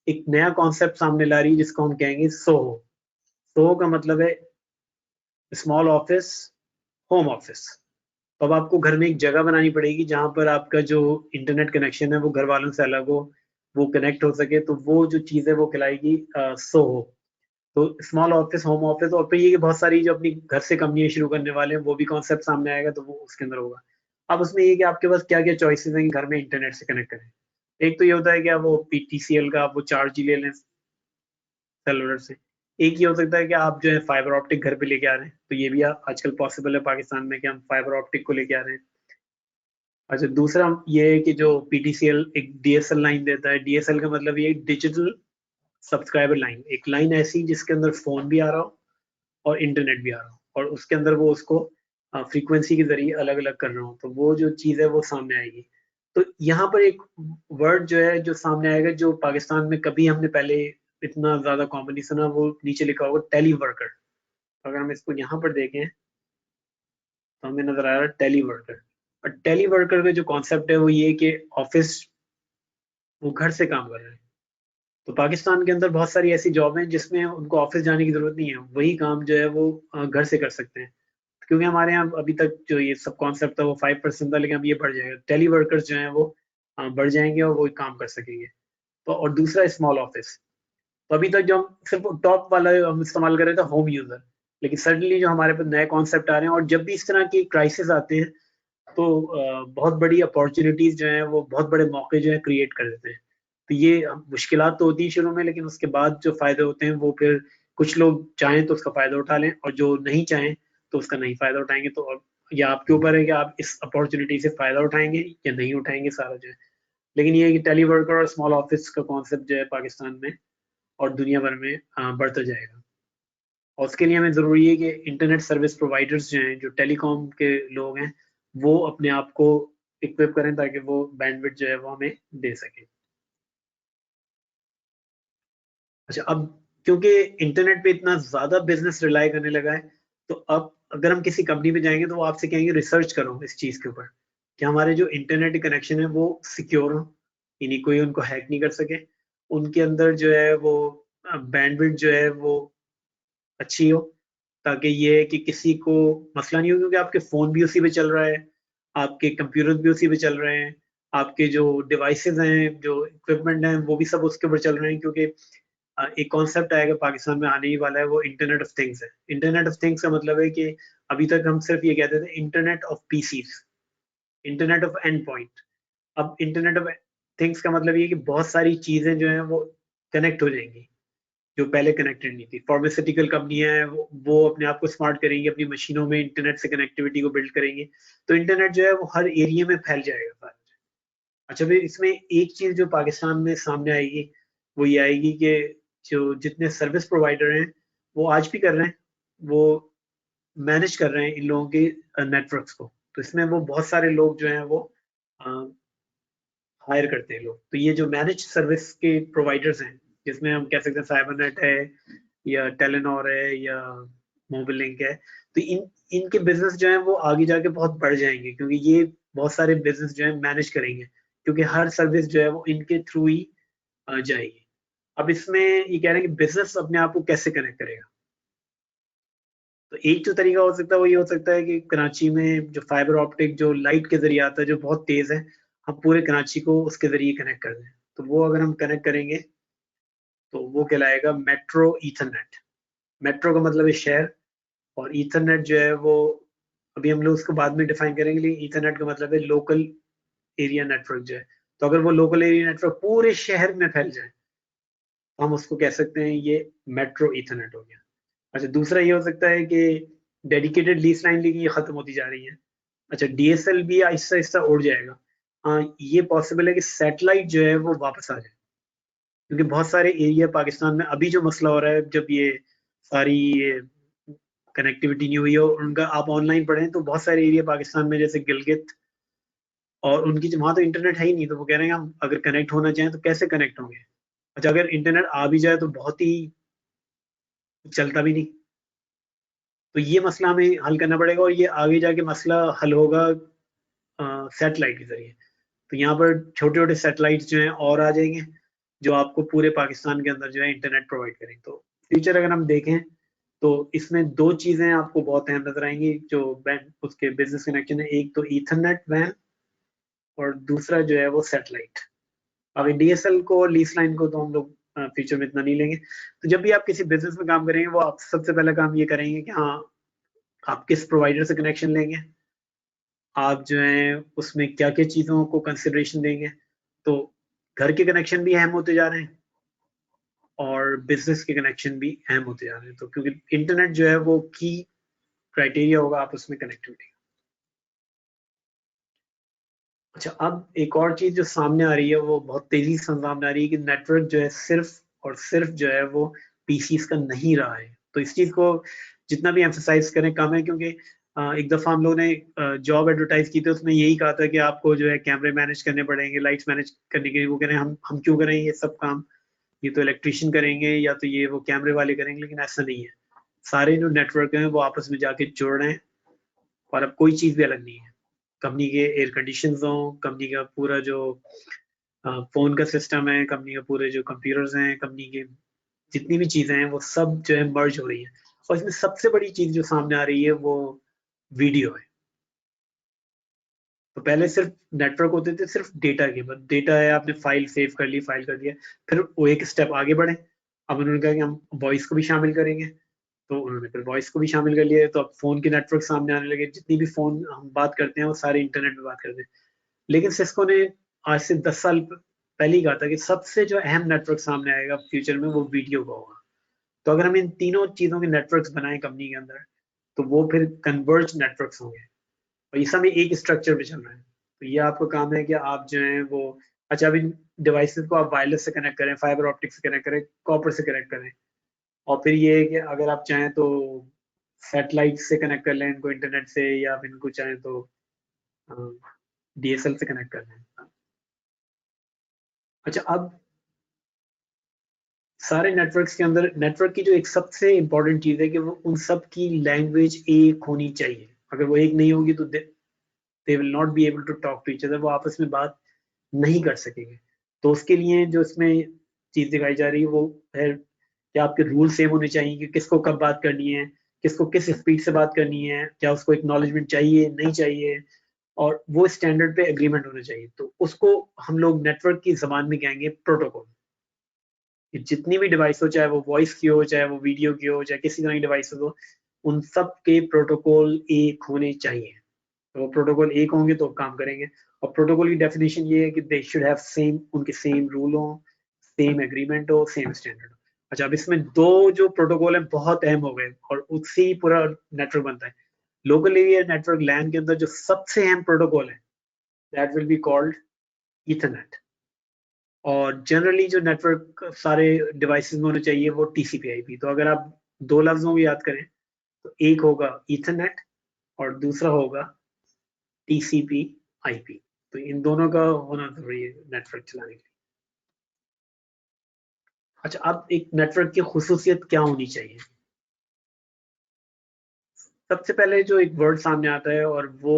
एक नया कॉन्सेप्ट सामने ला रही है जिसको हम कहेंगे सोहो। सोहो का मतलब है स्मॉल ऑफिस, होम ऑफिस। तो अब आपको घर में एक जगह बनानी पड़ेगी जहां पर आपका जो इंटरनेट कनेक्शन है वो घर वालों से अलग हो, वो कनेक्ट हो सके। तो वो जो चीज़ है वो कहलाएगी सोहो। तो स्मॉल ऑफिस, होम ऑफिस, और फिर ये कि बहुत सारी जो अपनी घर से कंपनियां शुरू करने वाले हैं वो भी कॉन्सेप्ट सामने आएगा, तो वो उसके अंदर होगा। अब उसमें ये कि आपके पास क्या क्या चॉइसेस हैं कि घर में इंटरनेट से कनेक्ट करें। एक तो ये होता है कि आप वो पीटीसीएल का आप वो चार्ज ही ले लें सेलुलर से। एक ये हो सकता है कि आप जो है फाइबर ऑप्टिक घर पे लेके आ रहे हैं, तो ये भी आजकल पॉसिबल है पाकिस्तान में कि हम फाइबर ऑप्टिक को लेके आ रहे हैं। अच्छा, दूसरा ये है कि जो पीटीसीएल एक डीएसएल लाइन देता है। डीएसएल का मतलब ये डिजिटल सब्सक्राइबर लाइन, एक लाइन ऐसी जिसके अंदर फोन भी आ रहा हो और इंटरनेट भी आ रहा हो, और उसके अंदर वो उसको फ्रीक्वेंसी के जरिए अलग अलग कर रहा हूँ, तो वो जो चीज़ है वो सामने आएगी। तो यहाँ पर एक वर्ड जो है जो सामने आएगा, जो पाकिस्तान में कभी हमने पहले इतना ज्यादा कॉमन नहीं सुना, वो नीचे लिखा होगा टेली वर्कर। अगर हम इसको यहाँ पर देखें तो हमें नजर आ रहा है टेली वर्कर। और टेली वर्कर का जो कॉन्सेप्ट है वो ये कि ऑफिस, वो घर से काम कर रहे हैं। तो पाकिस्तान के अंदर बहुत सारी ऐसी जॉब हैं जिसमें उनको ऑफिस जाने की जरूरत नहीं है, वही काम जो है वो घर से कर सकते हैं। क्योंकि हमारे यहाँ अभी तक जो ये सब कॉन्सेप्ट था वो 5% था, लेकिन अब ये बढ़ जाएगा। टेली वर्कर्स जो हैं वो बढ़ जाएंगे और वो काम कर सकेंगे। तो और दूसरा स्मॉल ऑफिस। तो अभी तक जो हम सिर्फ टॉप वाला हम इस्तेमाल कर रहे थे होम यूजर, लेकिन सडनली जो हमारे पास नए कॉन्सेप्ट आ रहे हैं, और जब भी इस तरह की क्राइसिस आते हैं तो बहुत बड़ी अपॉर्चुनिटीज जो हैं वो बहुत बड़े मौके जो है क्रिएट कर देते हैं। तो ये मुश्किलात तो होती है शुरू में, लेकिन उसके बाद जो फायदे होते हैं वो फिर कुछ लोग चाहें तो उसका फायदा उठा लें, और जो नहीं चाहें तो उसका नहीं फायदा उठाएंगे। तो ये आपके ऊपर है कि आप इस अपॉर्चुनिटी से फायदा उठाएंगे या नहीं उठाएंगे सारा जो है। लेकिन ये है कि टेलीवर्कर और स्मॉल ऑफिस का कॉन्सेप्ट जो है पाकिस्तान में और दुनिया भर में बढ़ता जाएगा। और उसके लिए हमें ज़रूरी है कि इंटरनेट सर्विस प्रोवाइडर्स जो हैं, जो टेलीकॉम के लोग हैं, वो अपने आप को इक्विप करें ताकि वो बैंडविड्थ जो है वो हमें दे सकें। अच्छा, अब क्योंकि इंटरनेट पे इतना ज़्यादा बिजनेस रिलाई करने लगा है, तो अब अगर हम किसी कंपनी में जाएंगे तो वो आपसे कहेंगे रिसर्च करो इस चीज़ के ऊपर कि हमारे जो इंटरनेट कनेक्शन है वो सिक्योर हो, यानी कोई उनको हैक नहीं कर सके। उनके अंदर जो है वो बैंडविड्थ जो है वो अच्छी हो, ताकि ये है कि किसी को मसला नहीं हो, क्योंकि आपके फ़ोन भी उसी पे चल रहा है, आपके कंप्यूटर भी उसी पे चल रहे हैं, आपके जो डिवाइसेज़ हैं, जो इक्विपमेंट हैं, वो भी सब उसके ऊपर चल रहे हैं। क्योंकि एक कॉन्सेप्ट आएगा पाकिस्तान में आने ही वाला है, वो इंटरनेट ऑफ थिंग्स है। इंटरनेट ऑफ थिंग्स का मतलब है कि अभी तक हम सिर्फ ये कहते थे internet of PCs, internet of end point. अब इंटरनेट ऑफ थिंग्स का मतलब ये है कि बहुत सारी चीजें जो हैं वो कनेक्ट हो जाएंगी जो पहले कनेक्टेड नहीं थी। फार्मास्यूटिकल कंपनियां हैं वो अपने आप को स्मार्ट करेंगी, अपनी मशीनों में इंटरनेट से कनेक्टिविटी को बिल्ड करेंगे, तो इंटरनेट जो है वो हर एरिया में फैल जाएगा। अच्छा, फिर इसमें एक चीज जो पाकिस्तान में सामने आएगी वो ये आएगी कि जो जितने सर्विस प्रोवाइडर हैं वो आज भी कर रहे हैं, वो मैनेज कर रहे हैं इन लोगों के नेटवर्क्स को। तो इसमें वो बहुत सारे लोग जो हैं वो हायर करते हैं लोग। तो ये जो मैनेज सर्विस के प्रोवाइडर्स हैं, जिसमें हम कह सकते हैं फाइबरनेट है या टेलीनॉर है या मोबाइल लिंक है, तो इनके बिजनेस जो है वो आगे जाके बहुत बढ़ जाएंगे, क्योंकि ये बहुत सारे बिजनेस जो है मैनेज करेंगे, क्योंकि हर सर्विस जो है वो इनके थ्रू ही जाएगी। अब इसमें ये कह रहे हैं कि बिजनेस अपने आप को कैसे कनेक्ट करेगा। तो एक जो तरीका हो सकता है वो ये हो सकता है कि कराची में जो फाइबर ऑप्टिक जो लाइट के जरिए आता है जो बहुत तेज है, हम पूरे कराची को उसके जरिए कनेक्ट कर दें। तो वो अगर हम कनेक्ट करेंगे तो वो कहलाएगा मेट्रो ईथरनेट। मेट्रो का मतलब है शहर, और ईथरनेट जो है वो अभी हम लोग उसको बाद में डिफाइन करेंगे, लेकिन ईथरनेट का मतलब है लोकल एरिया नेटवर्क जो है। तो अगर वो लोकल एरिया नेटवर्क पूरे शहर में फैल जाए तो हम उसको कह सकते हैं ये मेट्रो ईथरनेट हो गया। अच्छा, दूसरा ये हो सकता है कि डेडिकेटेड लीज लाइन, लेकिन ये खत्म होती जा रही है। अच्छा, डीएसएल भी आहिस्ता आहिस्ता उड़ जाएगा। हाँ, ये पॉसिबल है कि सैटेलाइट जो है वो वापस आ जाए, क्योंकि बहुत सारे एरिया पाकिस्तान में अभी जो मसला हो रहा है, जब ये सारी कनेक्टिविटी नहीं हुई है और उनका आप ऑनलाइन पढ़ें, तो बहुत सारे एरिया पाकिस्तान में जैसे गिलगित और उनकी वहां तो इंटरनेट है ही नहीं, तो वो कह रहे हैं हम अगर कनेक्ट होना चाहें तो कैसे कनेक्ट होंगे। अच्छा, अगर इंटरनेट आ भी जाए तो बहुत ही चलता भी नहीं। तो ये मसला हमें हल करना पड़ेगा, और ये आगे जाके मसला हल होगा सैटेलाइट के जरिए। तो यहाँ पर छोटे छोटे सैटेलाइट जो हैं और आ जाएंगे, जो आपको पूरे पाकिस्तान के अंदर जो है इंटरनेट प्रोवाइड करेंगे। तो फ्यूचर अगर हम देखें तो इसमें दो चीजें आपको बहुत अहम नजर आएंगी जो उसके बिजनेस कनेक्शन है। एक तो ईथरनेट वैन, और दूसरा जो है वो सैटेलाइट। अभी डीएसएल को और लीज लाइन को तो हम लोग फ्यूचर में इतना नहीं लेंगे। तो जब भी आप किसी बिजनेस में काम करेंगे, वो आप सबसे पहला काम ये करेंगे कि हाँ, आप किस प्रोवाइडर से कनेक्शन लेंगे, आप जो है उसमें क्या क्या चीज़ों को कंसिडरेशन देंगे। तो घर के कनेक्शन भी अहम होते जा रहे हैं और बिजनेस के कनेक्शन भी अहम होते जा रहे हैं, तो क्योंकि इंटरनेट जो है वो की क्राइटेरिया होगा आप उसमें कनेक्टिविटी। अच्छा, अब एक और चीज जो सामने आ रही है वो बहुत तेजी से सामने आ रही है कि नेटवर्क जो है सिर्फ और सिर्फ जो है वो पीसीस का नहीं रहा है। तो इस चीज को जितना भी एम्फसाइज करें कम है, क्योंकि एक दफा हम लोगों ने जॉब एडवर्टाइज की थी, उसमें यही कहा था कि आपको जो है कैमरे मैनेज करने पड़ेंगे, लाइट्स मैनेज करने के लिए। वो कह रहे हैं हम क्यों करें ये सब काम, ये तो इलेक्ट्रिशियन करेंगे या तो ये वो कैमरे वाले करेंगे। लेकिन ऐसा नहीं है, सारे जो नेटवर्क हैं वो आपस में जाके जुड़ रहे हैं, और अब कोई चीज भी अलग नहीं है। कंपनी के एयर कंडीशन हों, कंपनी का पूरा जो फोन का सिस्टम है, कंपनी का पूरे जो कंप्यूटर्स हैं, कंपनी के जितनी भी चीजें हैं वो सब जो है मर्ज हो रही हैं। और इसमें सबसे बड़ी चीज जो सामने आ रही है वो वीडियो है। तो पहले सिर्फ नेटवर्क होते थे सिर्फ डेटा के, बस डेटा है, आपने फाइल सेव कर ली, फाइल कर दिया। फिर वो एक स्टेप आगे बढ़े, अब उन्होंने कहा कि हम वॉइस को भी शामिल करेंगे, तो उन्होंने फिर वॉइस को भी शामिल कर लिया। तो अब फोन के नेटवर्क सामने आने लगे, जितनी भी फोन हम बात करते हैं वो सारे इंटरनेट पे बात करते हैं। लेकिन सिस्को ने आज से 10 साल पहले ही कहा था कि सबसे जो अहम नेटवर्क सामने आएगा फ्यूचर में वो वीडियो का होगा। तो अगर हम इन तीनों चीजों के नेटवर्क्स बनाएं कंपनी के अंदर, तो वो फिर कन्वर्ज नेटवर्क्स होंगे, और ये सब एक स्ट्रक्चर पे चल रहे हैं। तो ये आपका काम है कि आप जो है वो, अच्छा, अब इन डिवाइसेस को आप वायरलेस से कनेक्ट करें, फाइबर ऑप्टिक से कनेक्ट करें, कॉपर से कनेक्ट करें, और फिर ये है कि अगर आप चाहें तो सैटेलाइट से कनेक्ट कर लें इनको इंटरनेट से, या फिर इनको चाहें तो डीएसएल से कनेक्ट कर लें। अच्छा, अब सारे नेटवर्क्स के अंदर नेटवर्क की जो एक सबसे इंपॉर्टेंट चीज है कि वो उन सब की लैंग्वेज एक होनी चाहिए। अगर वो एक नहीं होगी तो they will not be able to talk to each other, वो आपस में बात नहीं कर सकेंगे। तो उसके लिए जो इसमें चीज दिखाई जा रही है वो है कि आपके रूल सेम होने चाहिए कि किसको कब बात करनी है, किसको किस स्पीड से बात करनी है, क्या उसको एक्नॉलेजमेंट चाहिए नहीं चाहिए, और वो स्टैंडर्ड पे एग्रीमेंट होना चाहिए। तो उसको हम लोग नेटवर्क की जबान में कहेंगे प्रोटोकॉल। कि जितनी भी डिवाइस हो, चाहे वो वॉइस की हो, चाहे वो वीडियो की हो, चाहे किसी तरह की डिवाइस हो, उन सब के प्रोटोकॉल एक होने चाहिए। तो वो प्रोटोकॉल एक होंगे तो काम करेंगे। और प्रोटोकॉल की डेफिनेशन ये है कि दे शुड हैव सेम, उनके सेम रूल हो, सेम एग्रीमेंट हो, सेम स्टैंडर्ड हो। अच्छा, अब इसमें दो जो प्रोटोकॉल है बहुत अहम हो गए और उससे ही पूरा नेटवर्क बनता है। लोकल एरिया नेटवर्क लैन के अंदर जो सबसे अहम प्रोटोकॉल है that will be called Ethernet. और जनरली जो नेटवर्क सारे डिवाइसेस में होने चाहिए वो टीसीपी/आईपी। तो अगर आप दो लफ्जों को याद करें तो एक होगा ईथरनेट और दूसरा होगा टीसीपी/आईपी। तो इन दोनों का होना जरूरी है नेटवर्क चलाने के लिए। अच्छा, अब एक नेटवर्क की खुसूसियत क्या होनी चाहिए? सबसे पहले जो एक वर्ड सामने आता है और वो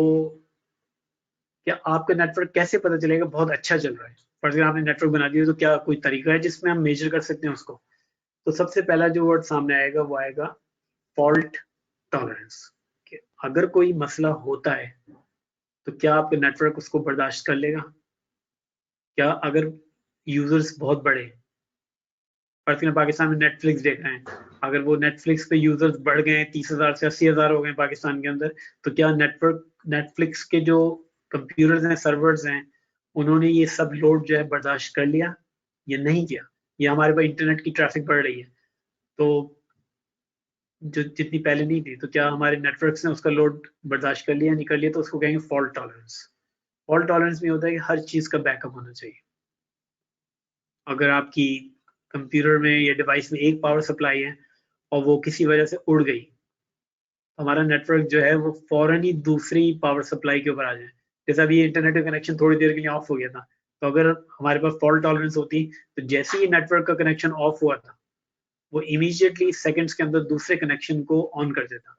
क्या आपका नेटवर्क कैसे पता चलेगा बहुत अच्छा चल रहा है। फॉर एग्जाम्पल आपने नेटवर्क बना दिया तो क्या कोई तरीका है जिसमें हम मेजर कर सकते हैं उसको? तो सबसे पहला जो वर्ड सामने आएगा वो आएगा फॉल्ट टॉलरेंस। अगर कोई मसला होता है तो क्या आपका नेटवर्क उसको बर्दाश्त कर लेगा? क्या अगर यूजर्स बहुत बड़े, पर पाकिस्तान में नेटफ्लिक्स देख रहे हैं, अगर वो नेटफ्लिक्स पे यूजर्स बढ़ गए 30,000 से 80,000 हो गए पाकिस्तान के अंदर, तो क्या नेटफ्लिक्स के जो कंप्यूटर्स हैं, सर्वर्स हैं, उन्होंने ये सब लोड जो है बर्दाश्त कर लिया या नहीं किया? या हमारे पास इंटरनेट की ट्रैफिक बढ़ रही है तो जो जितनी पहले नहीं थी, तो क्या हमारे नेटवर्क्स ने उसका लोड बर्दाश्त कर लिया, नहीं कर लिया? तो उसको कहेंगे फॉल्ट टॉलरेंस। फॉल्ट टॉलरेंस में होता है कि हर चीज का बैकअप होना चाहिए। अगर आपकी कंप्यूटर में या डिवाइस में एक पावर सप्लाई है और वो किसी वजह से उड़ गई, तो हमारा नेटवर्क जो है वो फौरन ही दूसरी पावर सप्लाई के ऊपर आ जाए। जैसे अभी इंटरनेट का कनेक्शन थोड़ी देर के लिए ऑफ हो गया था, तो अगर हमारे पास फॉल्ट टॉलरेंस होती तो जैसे ही नेटवर्क का कनेक्शन ऑफ हुआ था वो इमीडिएटली सेकंड्स के अंदर दूसरे कनेक्शन को ऑन कर देता।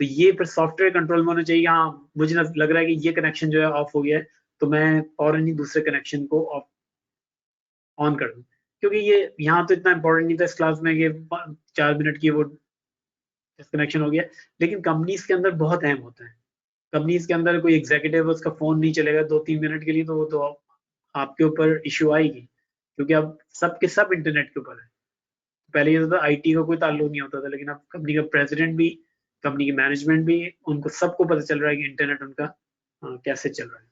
तो ये फिर सॉफ्टवेयर कंट्रोल में होना चाहिए। हाँ, मुझे लग रहा है कि ये कनेक्शन जो है ऑफ हो गया है, तो मैं फौरन ही दूसरे कनेक्शन को ऑफ ऑन कर दूं। क्योंकि ये यहाँ तो इतना इंपॉर्टेंट नहीं था इस क्लास में कि 4 मिनट की वो डिस्कनेक्शन हो गया, लेकिन कंपनीज के अंदर बहुत अहम होता है। कंपनीज के अंदर कोई एग्जीक्यूटिव उसका फोन नहीं चलेगा 2-3 मिनट के लिए, तो वो तो आपके ऊपर इश्यू आएगी, क्योंकि अब सबके सब इंटरनेट के ऊपर है। पहले ये था आईटी का कोई ताल्लुक नहीं होता था, लेकिन अब कंपनी का प्रेसिडेंट भी, कंपनी की मैनेजमेंट भी, उनको सबको पता चल रहा है कि इंटरनेट उनका कैसे चल रहा है।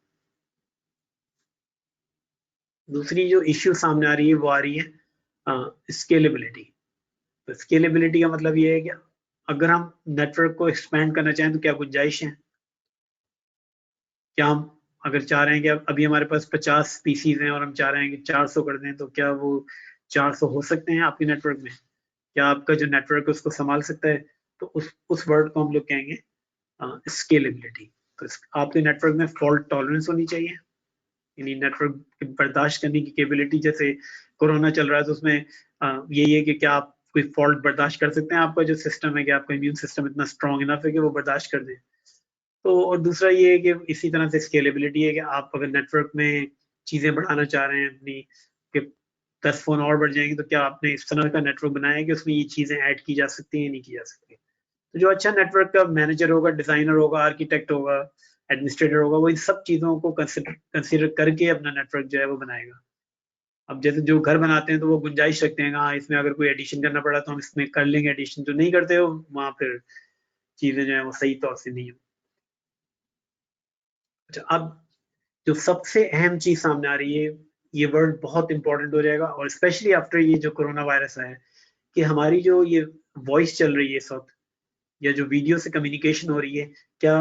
दूसरी जो इश्यू सामने आ रही है वो आ रही है स्केलेबिलिटी। तो स्केलेबिलिटी का मतलब ये है कि अगर हम नेटवर्क को एक्सपेंड करना चाहें तो क्या गुंजाइश है? क्या हम अगर चाह रहे हैं कि अभी हमारे पास 50 पीसीज हैं और हम चाह रहे हैं कि 400 कर दें, तो क्या वो 400 हो सकते हैं आपके नेटवर्क में? क्या आपका जो नेटवर्क है उसको संभाल सकता है? तो उस वर्ड को हम लोग कहेंगे स्केलेबिलिटी। तो आपके नेटवर्क में फॉल्ट टॉलरेंस होनी चाहिए, यानी नेटवर्क बर्दाश्त करने की कैपेबिलिटी। जैसे कोरोना चल रहा है तो उसमें यही है कि क्या आप कोई फॉल्ट बर्दाश्त कर सकते हैं? आपका जो सिस्टम है कि आपका इम्यून सिस्टम इतना स्ट्रॉन्ग इनफ है कि वो बर्दाश्त कर दे। तो और दूसरा ये है कि इसी तरह से स्केलेबिलिटी है कि आप अगर नेटवर्क में चीज़ें बढ़ाना चाह रहे हैं अपनी, कि 10 फोन और बढ़ जाएंगे, तो क्या आपने इस तरह का नेटवर्क बनाया है कि उसमें ये चीज़ें ऐड की जा सकती हैं, नहीं की जा सकती? तो जो अच्छा नेटवर्क का मैनेजर होगा, डिजाइनर होगा, आर्किटेक्ट होगा, एडमिनिस्ट्रेटर होगा, वो इन सब चीज़ों को कंसिडर करके अपना नेटवर्क जो है वो बनाएगा। अब जैसे जो घर बनाते हैं तो वो गुंजाइश रखते हैं, हाँ इसमें अगर कोई एडिशन करना पड़ा तो हम इसमें कर लेंगे एडिशन, जो नहीं करते हो वहाँ फिर चीज़ें जो है वो सही तौर से नहीं हो। अच्छा, अब जो सबसे अहम चीज सामने आ रही है, ये वर्ड बहुत इंपॉर्टेंट हो जाएगा और स्पेशली आफ्टर ये जो कोरोना वायरस है, कि हमारी जो ये वॉइस चल रही है इस वक्त, या जो वीडियो से कम्युनिकेशन हो रही है, क्या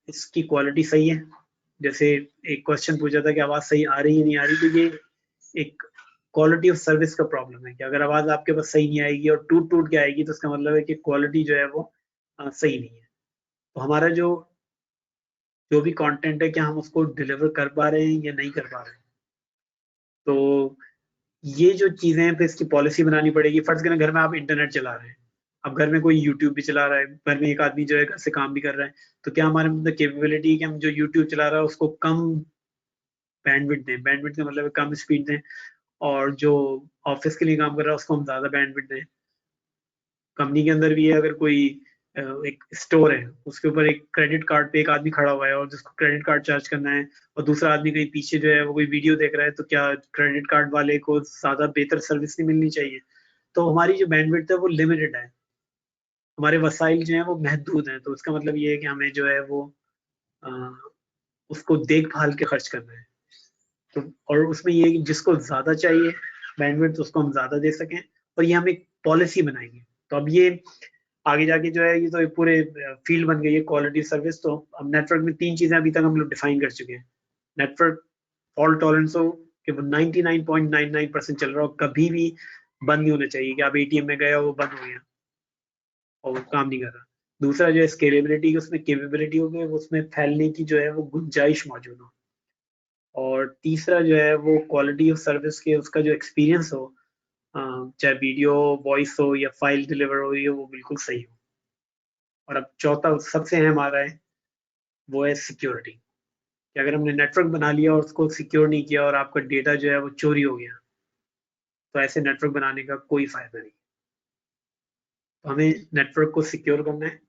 इसकी क्वालिटी सही है? जैसे एक क्वेश्चन पूछा था कि आवाज सही आ रही है नहीं आ रही, तो ये एक क्वालिटी ऑफ सर्विस का प्रॉब्लम है कि अगर आवाज आपके पास सही नहीं आएगी और टूट टूट के आएगी, तो उसका मतलब है कि क्वालिटी जो है वो सही नहीं है। तो हमारा जो भी कंटेंट है, क्या हम उसको डिलीवर कर पा रहे हैं या नहीं कर पा रहे हैं? तो ये जो चीजें हैं, फिर इसकी पॉलिसी बनानी पड़ेगी। फर्ज करें घर में आप इंटरनेट चला रहे हैं, अब घर में कोई यूट्यूब भी चला रहा है, घर में एक आदमी जो है घर से काम भी कर रहा है, तो क्या हमारे अंदर कैपेबिलिटी है कि हम जो यूट्यूब चला रहा है उसको कम बैंडविड्थ दें? बैंडविड्थ का मतलब है कम स्पीड दें, और जो ऑफिस के लिए काम कर रहा है उसको हम ज्यादा बैंडविड्थ दें। कंपनी के अंदर भी है, अगर कोई एक स्टोर है, उसके ऊपर एक क्रेडिट कार्ड पे एक आदमी खड़ा हुआ है और जिसको क्रेडिट कार्ड चार्ज करना है, और दूसरा आदमी कहीं पीछे जो है वो कोई वीडियो देख रहा है, तो क्या क्रेडिट कार्ड वाले को ज्यादा बेहतर सर्विस नहीं मिलनी चाहिए? तो हमारी जो बैंडविड्थ है वो लिमिटेड है, हमारे वसाइल जो है वो महदूद हैं। तो उसका मतलब ये है कि हमें जो है वो उसको देखभाल के खर्च करना है। तो और उसमें ये कि जिसको ज़्यादा चाहिए बैंडविड्थ उसको हम ज़्यादा दे सकें, और ये हम एक पॉलिसी बनाएंगे। तो अब ये आगे जाके जो है ये तो एक पूरे फील्ड बन गई है क्वालिटी सर्विस। तो अब नेटवर्क में 3 चीज़ें अभी तक हम लोग डिफाइन कर चुके हैं। नेटवर्क फॉल्ट टॉलरेंस हो कि वो 99.99% चल रहा हो, कभी भी बंद नहीं होना चाहिए कि आप एटीएम में गए और वो बंद हो गया और वो काम नहीं कर रहा। दूसरा जो है स्केलेबिलिटी, उसमें केपेबिलिटी हो गई, उसमें फैलने की जो है वो गुंजाइश मौजूद हो। और तीसरा जो है वो क्वालिटी ऑफ सर्विस के उसका जो एक्सपीरियंस हो, चाहे वीडियो वॉइस हो या फाइल डिलीवर हो, ये वो बिल्कुल सही हो। और अब चौथा सबसे अहम आ रहा है, वो है सिक्योरिटी। कि अगर हमने नेटवर्क बना लिया और उसको सिक्योर नहीं किया और आपका डेटा जो है वो चोरी हो गया, तो ऐसे नेटवर्क बनाने का कोई फायदा नहीं। तो हमें नेटवर्क को सिक्योर करना है,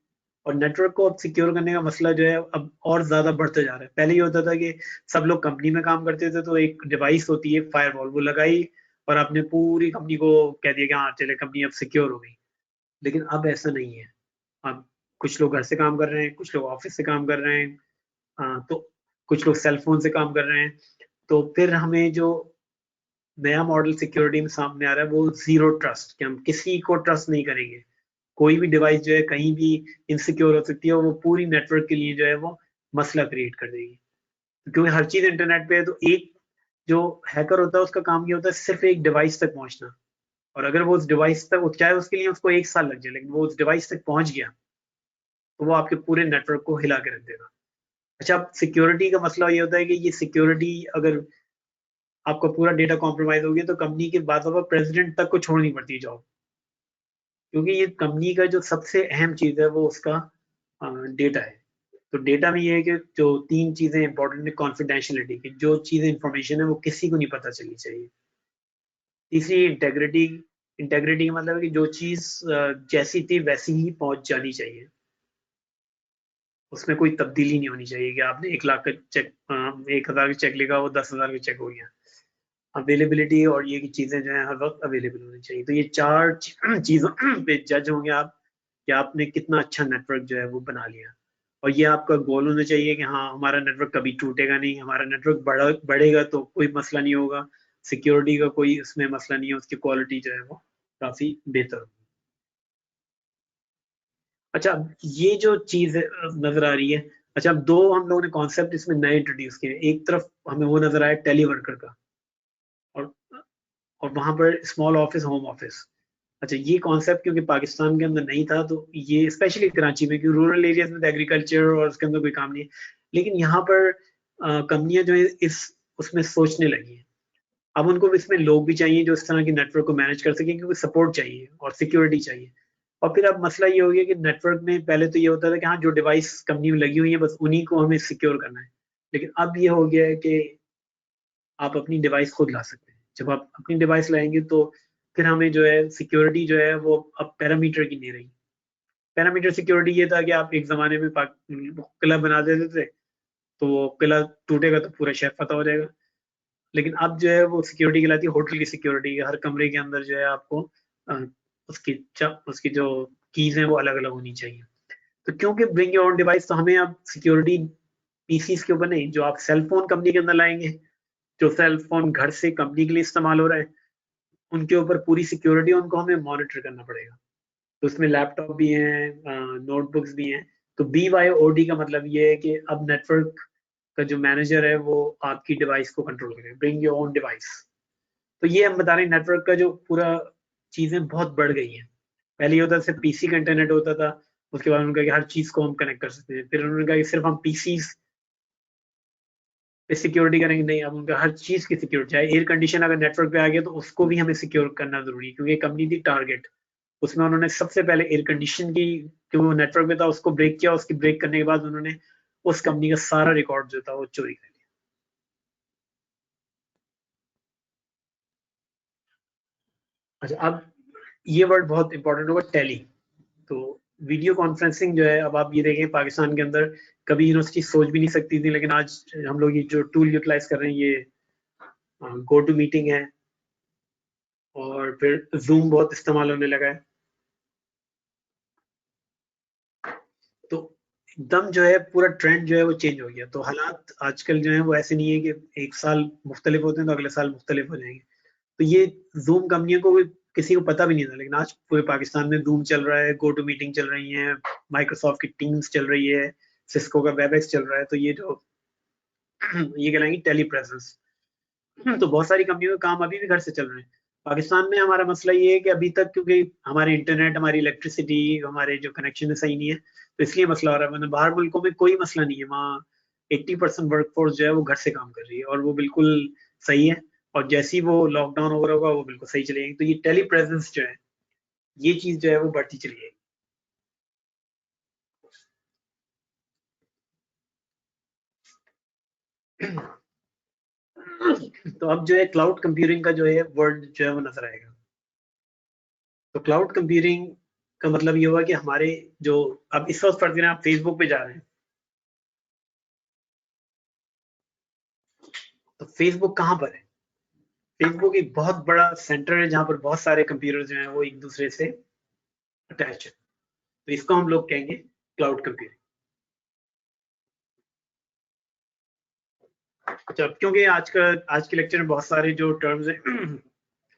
और नेटवर्क को अब सिक्योर करने का मसला जो है अब और ज़्यादा बढ़ता जा रहा है। पहले ये होता था कि सब लोग कंपनी में काम करते थे, तो एक डिवाइस होती है फायरवॉल, वो लगाई और आपने पूरी कंपनी को कह दिया कि हाँ चले कंपनी अब सिक्योर हो गई। लेकिन अब ऐसा नहीं है। अब कुछ लोग घर से काम कर रहे हैं, कुछ लोग ऑफिस से काम कर रहे हैं, तो कुछ लोग सेल फोन से काम कर रहे हैं। तो फिर हमें जो नया मॉडल सिक्योरिटी में सामने आ रहा है वो जीरो ट्रस्ट, कि हम किसी को ट्रस्ट नहीं करेंगे। कोई भी डिवाइस जो है कहीं भी इनसिक्योर हो सकती है, और वो पूरी नेटवर्क के लिए जो है वो मसला क्रिएट कर देगी। क्योंकि हर चीज इंटरनेट पे है, तो एक जो हैकर होता है उसका काम ये होता है सिर्फ एक डिवाइस तक पहुंचना। और अगर वो उस डिवाइस तक, चाहे उसके लिए उसको 1 साल लग जाए, लेकिन वो उस डिवाइस तक पहुंच गया तो वो आपके पूरे नेटवर्क को हिला के रख देगा। अच्छा, अब सिक्योरिटी का मसला ये होता है कि ये सिक्योरिटी अगर आपका पूरा डेटा कॉम्प्रोमाइज हो गया तो कंपनी के बाद प्रेसिडेंट तक को छोड़नी पड़ती है जॉब। क्योंकि ये कंपनी का जो सबसे अहम चीज है वो उसका डेटा है। तो डेटा में ये है कि जो 3 चीजें इंपॉर्टेंट है, कॉन्फिडेंशियलिटी की, जो चीजें इंफॉर्मेशन है वो किसी को नहीं पता चलनी चाहिए। तीसरी इंटेग्रिटी। इंटेग्रिटी का मतलब है कि जो चीज जैसी थी वैसी ही पहुंच जानी चाहिए, उसमें कोई तब्दीली नहीं होनी चाहिए कि आपने 1 लाख का चेक 1,000 का चेक लिखा, वो 10,000 का चेक हो गया। अवेलेबिलिटी और ये की चीजें जो है हर वक्त अवेलेबल होनी चाहिए। तो ये 4 चीजों पे जज होंगे आप कि आपने कितना अच्छा नेटवर्क जो है वो बना लिया। और ये आपका गोल होना चाहिए कि हाँ हमारा नेटवर्क कभी टूटेगा नहीं, हमारा नेटवर्क बढ़ेगा तो कोई मसला नहीं होगा, सिक्योरिटी का कोई उसमें मसला नहीं है, उसकी क्वालिटी जो है वो काफी बेहतर होगी। अच्छा, ये जो चीज नजर आ रही है, अच्छा अब 2 हम लोगों ने कॉन्सेप्ट इसमें नए इंट्रोड्यूस किए। एक तरफ हमें वो नजर आया टेलीवर्कर का, और और वहां पर स्मॉल ऑफिस, होम ऑफिस। अच्छा, ये कॉन्सेप्ट क्योंकि पाकिस्तान के अंदर नहीं था, तो ये स्पेशली कराची में, क्योंकि रूरल एरियाज में एग्रीकल्चर और उसके अंदर कोई काम नहीं है। लेकिन यहाँ पर कंपनियां जो है इस उसमें सोचने लगी हैं। अब उनको इसमें लोग भी चाहिए जो इस तरह के नेटवर्क को मैनेज कर सके, क्योंकि सपोर्ट चाहिए और सिक्योरिटी चाहिए। और फिर अब मसला ये हो गया कि नेटवर्क में पहले तो ये होता था कि हाँ जो डिवाइस कंपनी में लगी हुई है बस उन्हीं को हमें सिक्योर करना है। लेकिन अब ये हो गया है कि आप अपनी डिवाइस खुद ला सकते हैं। जब आप अपनी डिवाइस लाएंगे तो फिर हमें जो है सिक्योरिटी जो है वो अब पैरामीटर की नहीं रही। पैरामीटर सिक्योरिटी ये था कि आप एक जमाने में किला बना देते थे, तो वो किला टूटेगा तो पूरा शहर फतेह हो जाएगा। लेकिन अब जो है वो सिक्योरिटी कहलाती है होटल की सिक्योरिटी। हर कमरे के अंदर जो है आपको अ, उसकी जो कीज हैं वो अलग अलग होनी चाहिए। तो क्योंकि ब्रिंग योर ओन डिवाइस, तो हमें अब सिक्योरिटी पीसीस के ऊपर नहीं, जो आप सेल फोन कंपनी के अंदर लाएंगे, जो सेल फोन घर से कंपनी के लिए इस्तेमाल हो रहा है, उनके ऊपर पूरी सिक्योरिटी उनको हमें मॉनिटर करना पड़ेगा। तो उसमें लैपटॉप भी हैं, नोटबुक्स भी हैं। तो BYOD का मतलब ये है कि अब नेटवर्क का जो मैनेजर है वो आपकी डिवाइस को कंट्रोल करे, ब्रिंग योर ओन डिवाइस। तो ये हम बता रहे हैं नेटवर्क का जो पूरा चीजें बहुत बढ़ गई हैं। पहले ये होता था सिर्फ पीसी का इंटरनेट होता था, उसके बाद उन्होंने कहा कि हर चीज को हम कनेक्ट कर सकते हैं। फिर उन्होंने कहा कि सिर्फ हम पीसी पे सिक्योरिटी करेंगे, नहीं, अब उनका हर चीज की सिक्योरिटी, चाहे एयर कंडीशन अगर नेटवर्क पे आ गया तो उसको भी हमें सिक्योर करना जरूरी है। क्योंकि कंपनी थी टारगेट, उसमें उन्होंने सबसे पहले एयर कंडीशन की, क्योंकि वो नेटवर्क पे था, उसको ब्रेक किया। उसकी ब्रेक करने के बाद उन्होंने उस कंपनी का सारा रिकॉर्ड जो था वो चोरी कर लिया। अच्छा, अब ये वर्ड बहुत इंपॉर्टेंट होगा, टेली। तो वीडियो कॉन्फ्रेंसिंग जो है, अब आप ये देखें पाकिस्तान के अंदर कभी यूनिवर्सिटी सोच भी नहीं सकती थी, लेकिन आज हम लोग ये जो टूल यूटिलाइज कर रहे हैं, ये गो टू मीटिंग है, और फिर जूम बहुत इस्तेमाल होने लगा है। तो एकदम जो है पूरा ट्रेंड जो है वो चेंज हो गया। तो हालात आजकल जो है वो ऐसे नहीं है कि एक साल मुख्तलिफ होते हैं तो अगले साल मुख्तलिफ हो जाएंगे। तो ये जूम कंपनियों को किसी को पता भी नहीं था, लेकिन आज पूरे पाकिस्तान में जूम चल रहा है, गो टू मीटिंग चल रही है, माइक्रोसॉफ्ट की टीम्स चल रही है, सिस्को का वेबएक्स चल रहा है। तो ये जो ये कहलाएंगे टेली प्रेजेंस। तो बहुत सारी कंपनियों का काम अभी भी घर से चल रहे हैं। पाकिस्तान में हमारा मसला ये है कि अभी तक क्योंकि हमारे इंटरनेट, हमारी इलेक्ट्रिसिटी, हमारे जो कनेक्शन है सही नहीं है, तो इसलिए मसला हो रहा है। वरना बाहर मुल्कों में कोई मसला नहीं है, वहाँ 80% वर्कफोर्स जो है वो घर से काम कर रही है और वो बिल्कुल सही है। और जैसे ही वो लॉकडाउन ओवर होगा वो बिल्कुल सही चलेगी। तो ये टेली प्रेजेंस जो है, ये चीज जो है वो बढ़ती चली जाएगी। तो अब जो है क्लाउड कंप्यूटिंग का जो है वर्ड जो है वो नजर आएगा। तो क्लाउड कंप्यूटिंग का मतलब ये हुआ कि हमारे जो अब इस वक्त फर्ज करें आप फेसबुक पे जा रहे हैं, तो फेसबुक कहाँ पर है? फेसबुक एक बहुत बड़ा सेंटर है जहां पर बहुत सारे कंप्यूटर जो हैं वो एक दूसरे से अटैच है। तो इसको हम लोग कहेंगे क्लाउड कंप्यूटिंग। अच्छा, क्योंकि आज के लेक्चर में बहुत सारे जो टर्म्स हैं हम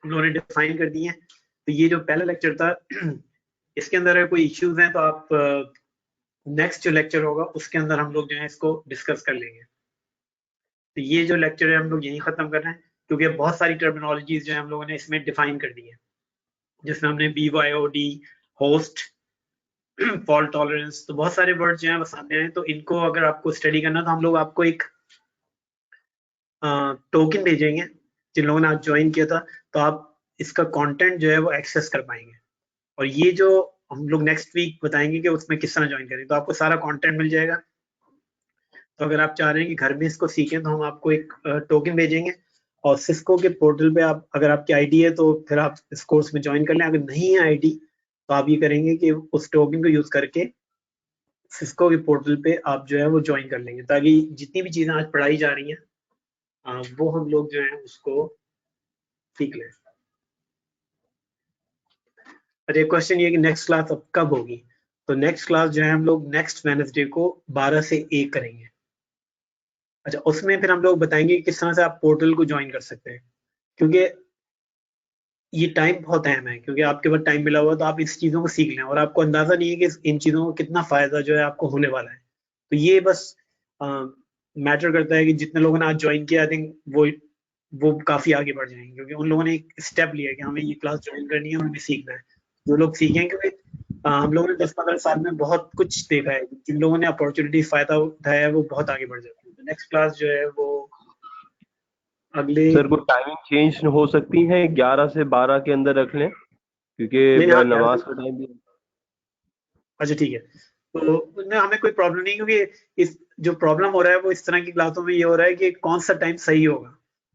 लोगों ने डिफाइन कर दिए हैं, तो ये जो पहला लेक्चर था इसके अंदर अगर कोई इश्यूज हैं तो आप नेक्स्ट जो लेक्चर होगा उसके अंदर हम लोग जो है इसको डिस्कस कर लेंगे। तो ये जो लेक्चर है हम लोग यहीं खत्म कर रहे हैं, क्योंकि बहुत सारी टर्मिनोलॉजीज जो है हम लोगों ने इसमें डिफाइन कर दी है, जिसमें हमने BYOD, होस्ट, फॉल्ट टॉलरेंस, तो बहुत सारे वर्ड जो हैं वो सामने आए। तो इनको अगर आपको स्टडी करना तो हम लोग आपको एक टोकन भेजेंगे। जिन लोगों ने आज ज्वाइन किया था तो आप इसका कंटेंट जो है वो एक्सेस कर पाएंगे। और ये जो हम लोग नेक्स्ट वीक बताएंगे कि उसमें किस तरह ज्वाइन करें, तो आपको सारा कंटेंट मिल जाएगा। तो अगर आप चाह रहे हैं कि घर में इसको सीखें तो हम आपको एक टोकन भेजेंगे, और सिस्को के पोर्टल पे आप, अगर आपकी आईडी है तो फिर आप इस कोर्स में ज्वाइन कर लें। अगर नहीं है आईडी तो आप ये करेंगे कि उस टोकन को यूज करके सिस्को के पोर्टल पे आप जो है वो ज्वाइन कर लेंगे, ताकि जितनी भी चीजें आज पढ़ाई जा रही हैं वो हम लोग जो है उसको सीख लें। अच्छा, क्वेश्चन ये कि नेक्स्ट क्लास अब कब होगी? तो नेक्स्ट क्लास जो है हम लोग नेक्स्ट वेडनेसडे को 12 से 1 करेंगे। अच्छा, उसमें फिर हम लोग बताएंगे कि किस तरह से आप पोर्टल को ज्वाइन कर सकते हैं, क्योंकि ये टाइम बहुत अहम है। क्योंकि आपके पास टाइम मिला हुआ तो आप इस चीज़ों को सीख लें, और आपको अंदाज़ा नहीं है कि इन चीज़ों को कितना फ़ायदा जो है आपको होने वाला है। तो ये बस मैटर करता है कि जितने लोगों ने आज ज्वाइन किया, आई थिंक वो काफ़ी आगे बढ़ जाएंगे, क्योंकि उन लोगों ने एक स्टेप लिया कि हमें ये क्लास ज्वाइन करनी है और हमें सीखना है। जो लोग सीखेंगे, क्योंकि हम लोगों ने 10-15 साल में बहुत कुछ देखा है। जिन लोगों ने अपॉर्चुनिटी फ़ायदा उठाया है वो बहुत आगे बढ़ जाते हैं। तो नेक्स्ट क्लास जो है वो अगले, सर कोई टाइमिंग चेंज हो सकती है, 11 से 12 के अंदर रख लें, क्योंकि नहीं, हाँ, नमाज का टाइम भी। अच्छा ठीक है। तो उसमें हमें कोई प्रॉब्लम नहीं, क्योंकि इस जो प्रॉब्लम हो रहा है वो इस तरह की क्लासों में ये हो रहा है कि कौन सा टाइम सही होगा,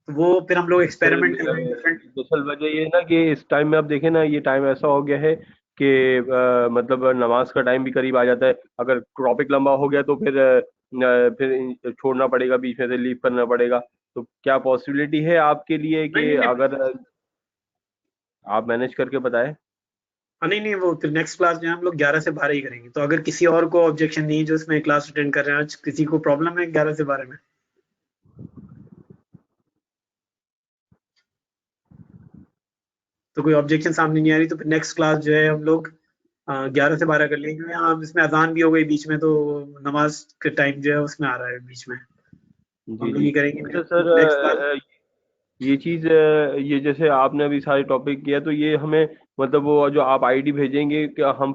तो वो फिर हम लोग सर एक्सपेरिमेंट कर रहे हैं डिफरेंट। दरअसल वजह ये है ना कि इस टाइम में आप देखें ना, ये टाइम ऐसा हो गया है कि मतलब नमाज का टाइम भी करीब आ जाता है। अगर टॉपिक लंबा हो गया तो फिर छोड़ना पड़ेगा, बीच में से लीव करना पड़ेगा। तो क्या पॉसिबिलिटी है आपके लिए नहीं कि नहीं नहीं, अगर आप मैनेज करके बताएं? हाँ, नहीं नहीं, वो फिर नेक्स्ट क्लास जो है हम लोग 11 से 12 ही करेंगे। तो अगर किसी और को ऑब्जेक्शन नहीं है जो इसमें क्लास अटेंड कर रहे हैं आज, किसी को प्रॉब्लम है 11 से 12 में? तो कोई ऑब्जेक्शन सामने नहीं आ रही तो फिर नेक्स्ट क्लास जो है हम लोग 11 से 12 कर लेंगे। हाँ, इसमें अजान भी हो गई बीच में, तो नमाज के टाइम जो है उसमें आ रहा है बीच में। हम जी लोग जी। ये करेंगे अच्छा सर, नेक्स्ट क्लास। ये चीज़, ये जैसे आपने अभी सारे टॉपिक किया, तो ये हमें मतलब वो जो आप आईडी भेजेंगे, क्या हम